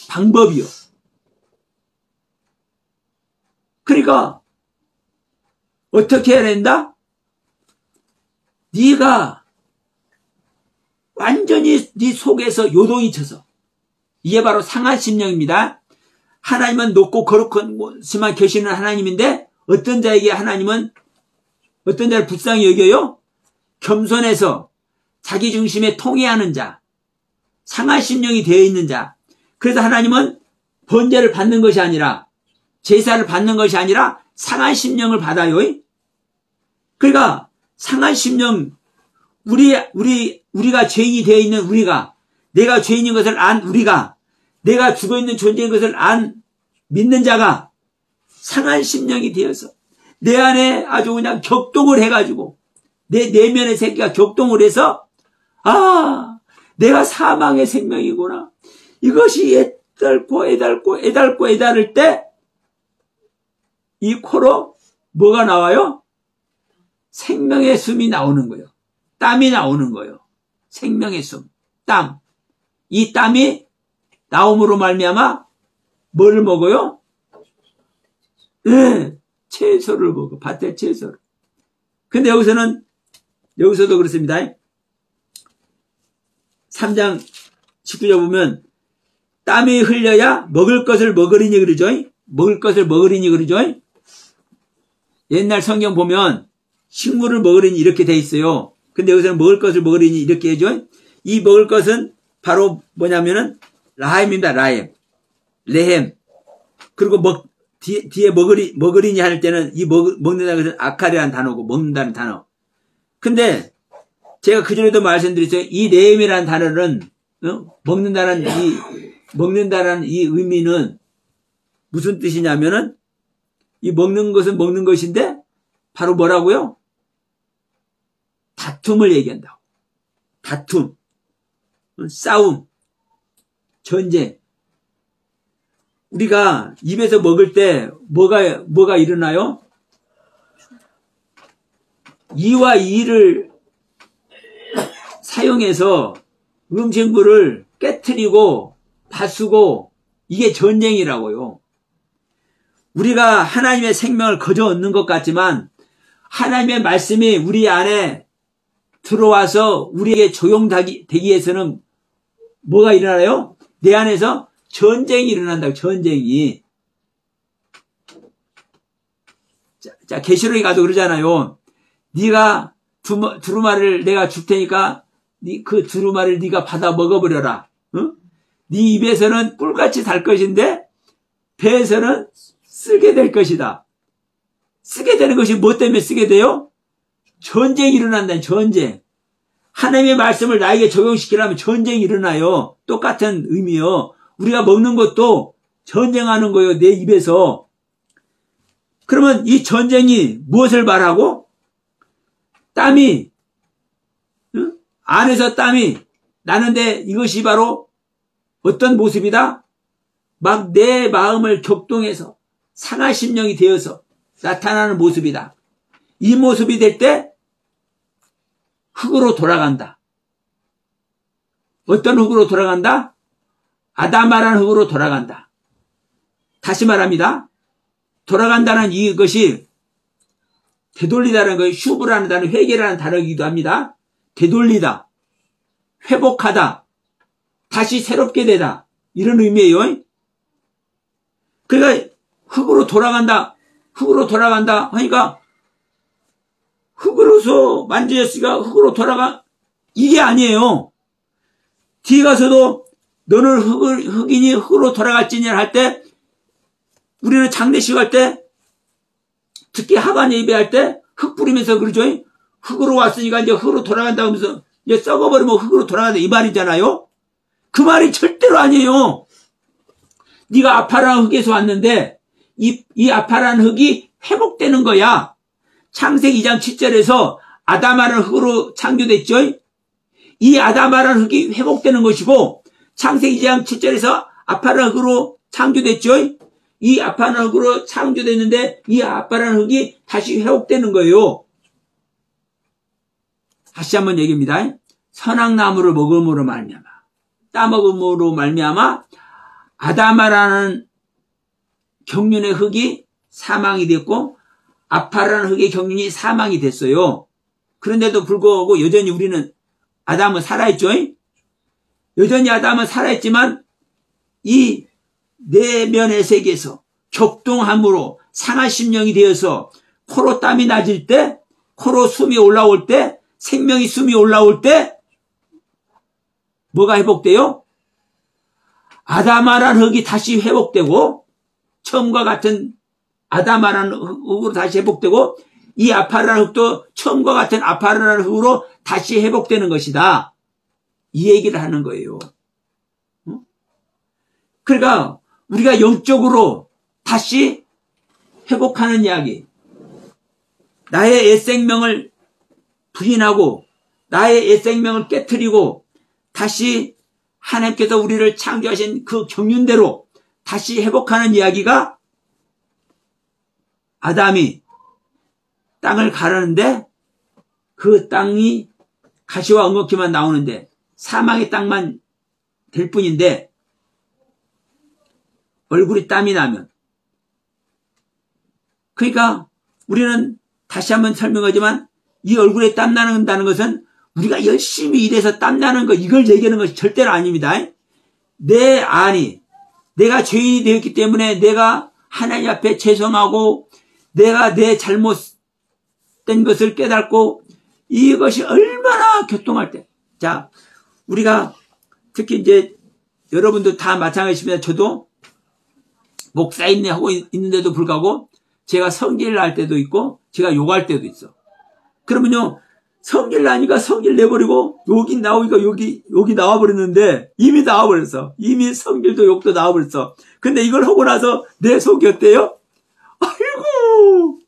S1: 방법이요. 그러니까 어떻게 해야 된다? 네가 완전히 네 속에서 요동이 쳐서, 이게 바로 상한 심령입니다. 하나님은 높고 거룩한 곳에만 계시는 하나님인데 어떤 자에게 하나님은 어떤 자를 불쌍히 여겨요? 겸손해서 자기 중심에 통회하는 자, 상한 심령이 되어 있는 자. 그래서 하나님은 번제를 받는 것이 아니라, 제사를 받는 것이 아니라 상한 심령을 받아요. 그러니까 상한 심령, 우리가 죄인이 되어 있는 우리가, 내가 죄인인 것을 안 우리가, 내가 죽어있는 존재인 것을 안 믿는 자가 상한 심령이 되어서 내 안에 아주 그냥 격동을 해가지고 내 내면의 새끼가 격동을 해서 내가 사망의 생명이구나. 이것이 애달을 때 이 코로 뭐가 나와요? 생명의 숨이 나오는 거예요. 땀이 나오는 거예요. 생명의 숨, 땀. 이 땀이 나옴으로 말미암아 뭐를 먹어요? 채소를 먹어. 밭의 채소를. 근데 여기서도 그렇습니다. 3장 19절 보면 땀이 흘려야 먹을 것을 먹으리니 그러죠. 먹을 것을 먹으리니 그러죠. 옛날 성경 보면 식물을 먹으리니 이렇게 돼 있어요. 근데 여기서는 먹을 것을 먹으리니 이렇게 해줘. 이 먹을 것은 바로 뭐냐면은 라햄입니다. 레햄. 그리고 뒤에 먹으리니 할 때는 이 먹는다는 것은 아칼이라는 단어고 먹는다는 단어. 근데 제가 그전에도 말씀드렸어요. 이 레햄이라는 단어는 먹는다는 이 의미는 무슨 뜻이냐면은 이 먹는 것은 먹는 것인데 바로 뭐라고요? 다툼을 얘기한다고. 다툼, 싸움, 전쟁. 우리가 입에서 먹을 때 뭐가 일어나요? 이와 이를 사용해서 음식물을 깨트리고 다쓰고 이게 전쟁이라고요. 우리가 하나님의 생명을 거저 얻는 것 같지만 하나님의 말씀이 우리 안에 들어와서 우리에게 적용되기 위해서는 뭐가 일어나요? 내 안에서 전쟁이 일어난다고. 전쟁이. 자, 계시록에 가도 그러잖아요. 네가 두루마리를 내가 줄 테니까 그 두루마리를 네가 받아 먹어버려라. 응? 네 입에서는 꿀같이 달 것인데 배에서는 쓰게 될 것이다. 쓰게 되는 것이 뭐 때문에 쓰게 돼요? 전쟁이 일어난다는 전쟁. 하나님의 말씀을 나에게 적용시키려면 전쟁이 일어나요. 똑같은 의미요. 우리가 먹는 것도 전쟁하는 거예요. 내 입에서. 그러면 이 전쟁이 무엇을 말하고? 땀이, 응? 안에서 땀이 나는데 이것이 바로 어떤 모습이다? 막 내 마음을 격동해서 상하심령이 되어서 나타나는 모습이다. 이 모습이 될 때 흙으로 돌아간다. 어떤 흙으로 돌아간다? 아담아라는 흙으로 돌아간다. 다시 말합니다. 돌아간다는 이것이 되돌리다라는 것이 슈브라는 단어, 회개라는 단어이기도 합니다. 되돌리다, 회복하다, 다시 새롭게 되다 이런 의미예요. 그러니까 흙으로 돌아간다 하니까 흙으로서 만져졌으니까 흙으로 돌아가 이게 아니에요. 뒤에 가서도 너는 흙이니 흙으로 돌아갈지냐 할 때 우리는 장례식 할 때 특히 하반 예배할 때 흙 뿌리면서 그러죠. 흙으로 왔으니까 이제 흙으로 돌아간다 하면서 이제 썩어버리면 흙으로 돌아간다 이 말이잖아요. 그 말이 절대로 아니에요. 네가 아파라는 흙에서 왔는데 이 아파라는 흙이 회복되는 거야. 창세기 2장 7절에서 아담아라는 흙으로 창조됐죠. 이 아담아라는 흙이 회복되는 것이고 창세기 2장 7절에서 아파라는 흙으로 창조됐죠. 이 아파라는 흙으로 창조됐는데 이 아파라는 흙이 다시 회복되는 거예요. 다시 한번 얘기합니다. 선악나무를 먹음으로 말미암아 따먹음으로 말미암아 아담아라는 경륜의 흙이 사망이 됐고 아파라는 흙의 경륜이 사망이 됐어요. 그런데도 불구하고 여전히 우리는 아담은 살아있죠. 여전히 아담은 살아있지만 이 내면의 세계에서 격동함으로 상하심령이 되어서 코로 땀이 나질 때 코로 숨이 올라올 때 생명이 숨이 올라올 때 뭐가 회복돼요? 아담아라는 흙이 다시 회복되고 처음과 같은 아담아라는 흙으로 다시 회복되고 이 아파라는 흙도 처음과 같은 아파라는 흙으로 다시 회복되는 것이다. 이 얘기를 하는 거예요. 그러니까 우리가 영적으로 다시 회복하는 이야기. 나의 옛생명을 부인하고 나의 옛생명을 깨트리고 다시 하나님께서 우리를 창조하신 그 경륜대로 다시 회복하는 이야기가 아담이 땅을 가르는데 그 땅이 가시와 엉겅퀴만 나오는데 사망의 땅만 될 뿐인데 얼굴이 땀이 나면 그러니까 우리는 다시 한번 설명하지만 이 얼굴에 땀 난다는 것은 우리가 열심히 일해서 땀 나는 거 이걸 얘기하는 것이 절대로 아닙니다. 내 안이 내가 죄인이 되었기 때문에 내가 하나님 앞에 죄송하고 내가 내 잘못된 것을 깨닫고 이것이 얼마나 교통할 때. 자, 우리가 특히 이제 여러분도 다 마찬가지입니다. 저도 목사인네 하고 있는데도 불구하고 제가 성질을 날 때도 있고 제가 욕할 때도 있어. 그러면요, 성질 나니까 성질 내버리고 욕이 나오니까 욕이 나와버렸는데 이미 나와버렸어. 이미 성질도 욕도 나와버렸어. 근데 이걸 하고 나서 내 속이 어때요? 아이고,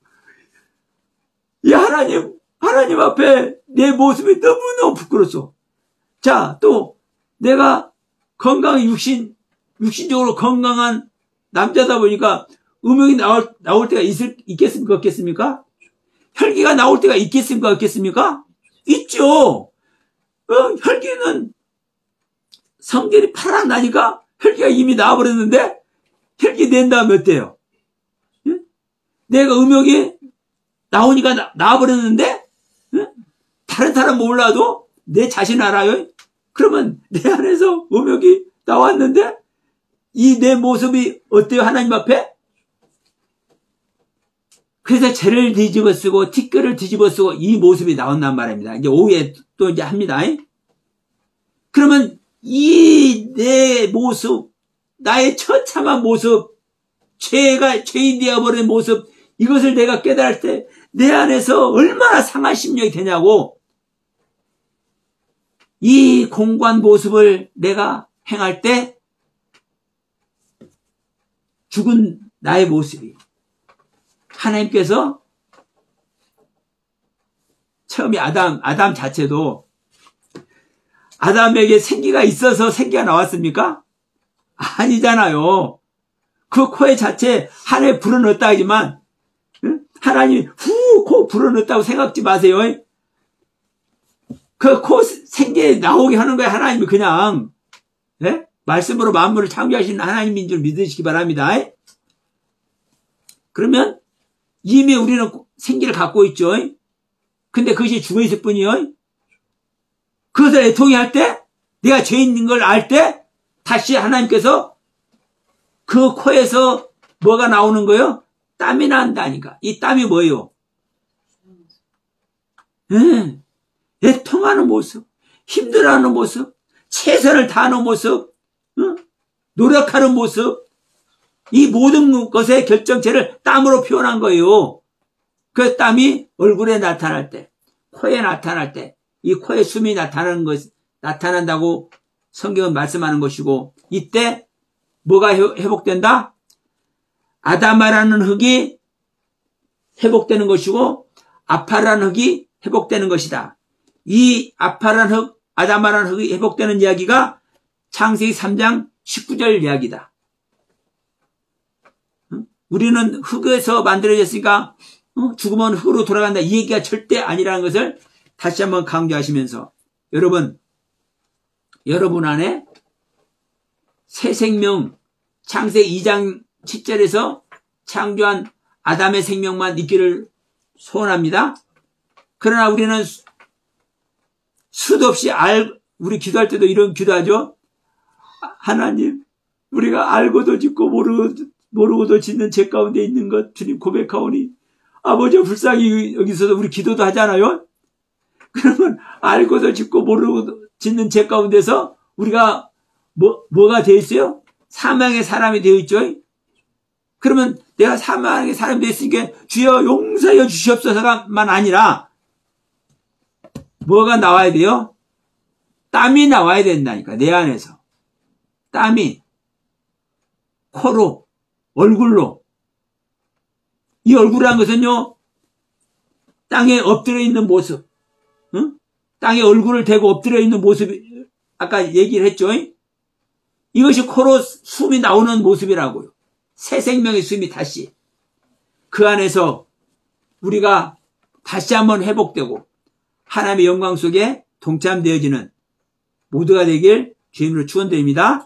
S1: 이 하나님 앞에 내 모습이 너무너무 부끄러웠어. 자, 또 내가 육신적으로 건강한 남자다 보니까 음욕이 나올 때가 있겠습니까? 없겠습니까? 혈기가 나올 때가 있겠습니까? 없겠습니까? 있죠. 혈기는 성질이 파란 나니까 혈기가 이미 나와버렸는데 혈기 낸 다음에 어때요? 응? 내가 음욕이 나오니까 나와버렸는데 응? 다른 사람 몰라도 내 자신 알아요? 그러면 내 안에서 음욕이 나왔는데 이 내 모습이 어때요? 하나님 앞에? 그래서 죄를 뒤집어 쓰고 티끌을 뒤집어 쓰고 이 모습이 나온단 말입니다. 이제 오후에 또 이제 합니다. 그러면 이 내 모습, 나의 처참한 모습, 죄인 되어버린 모습, 이것을 내가 깨달을 때 내 안에서 얼마나 상한 심령이 되냐고. 이 공고한 모습을 내가 행할 때 죽은 나의 모습이 하나님께서 처음에 아담 자체도 아담에게 생기가 있어서 생기가 나왔습니까? 아니잖아요. 그 코에 자체 하나님 불어넣었다 하지만 하나님이 코 불어넣었다고 생각지 마세요. 그 코 생기 나오게 하는 거예요. 하나님이 그냥 네? 말씀으로 만물을 창조하시는 하나님인 줄 믿으시기 바랍니다. 그러면 이미 우리는 생기를 갖고 있죠. 근데 그것이 죽어있을 뿐이요. 그것을 애통해 할 때, 내가 죄인인 걸 알 때, 다시 하나님께서 그 코에서 뭐가 나오는 거예요? 땀이 난다니까. 이 땀이 뭐예요? 애통하는 모습, 힘들어하는 모습, 최선을 다하는 모습, 노력하는 모습, 이 모든 것의 결정체를 땀으로 표현한 거예요. 그 땀이 얼굴에 나타날 때, 코에 나타날 때, 이 코에 숨이 나타난다고 성경은 말씀하는 것이고, 이때 뭐가 회복된다? 아담아라는 흙이 회복되는 것이고, 아파라는 흙이 회복되는 것이다. 이 아파라는 흙, 아담아라는 흙이 회복되는 이야기가 창세기 3장 19절 이야기다. 우리는 흙에서 만들어졌으니까 죽으면 흙으로 돌아간다. 이 얘기가 절대 아니라는 것을 다시 한번 강조하시면서 여러분 안에 새 생명 창세기 2장 7절에서 창조한 아담의 생명만 있기를 소원합니다. 그러나 우리는 수도 없이 우리 기도할 때도 이런 기도하죠. 하나님, 우리가 알고도 짓고 모르고도 짓는 죄 가운데 있는 것 주님 고백하오니 아버지 불쌍히 여기서도 우리 기도도 하잖아요. 그러면 알고도 짓고 모르고도 짓는 죄 가운데서 우리가 뭐가 되어 있어요? 사망의 사람이 되어 있죠. 그러면 내가 사망의 사람이 되어 있으니까 주여 용서하여 주시옵소서만 아니라 뭐가 나와야 돼요? 땀이 나와야 된다니까. 내 안에서 땀이 코로 얼굴로. 이 얼굴이라는 것은요, 땅에 엎드려 있는 모습, 땅에 얼굴을 대고 엎드려 있는 모습이 아까 얘기를 했죠. 이것이 코로 숨이 나오는 모습이라고요. 새 생명의 숨이 다시 그 안에서 우리가 다시 한번 회복되고 하나님의 영광 속에 동참되어지는 모두가 되길 주님으로 축원드립니다.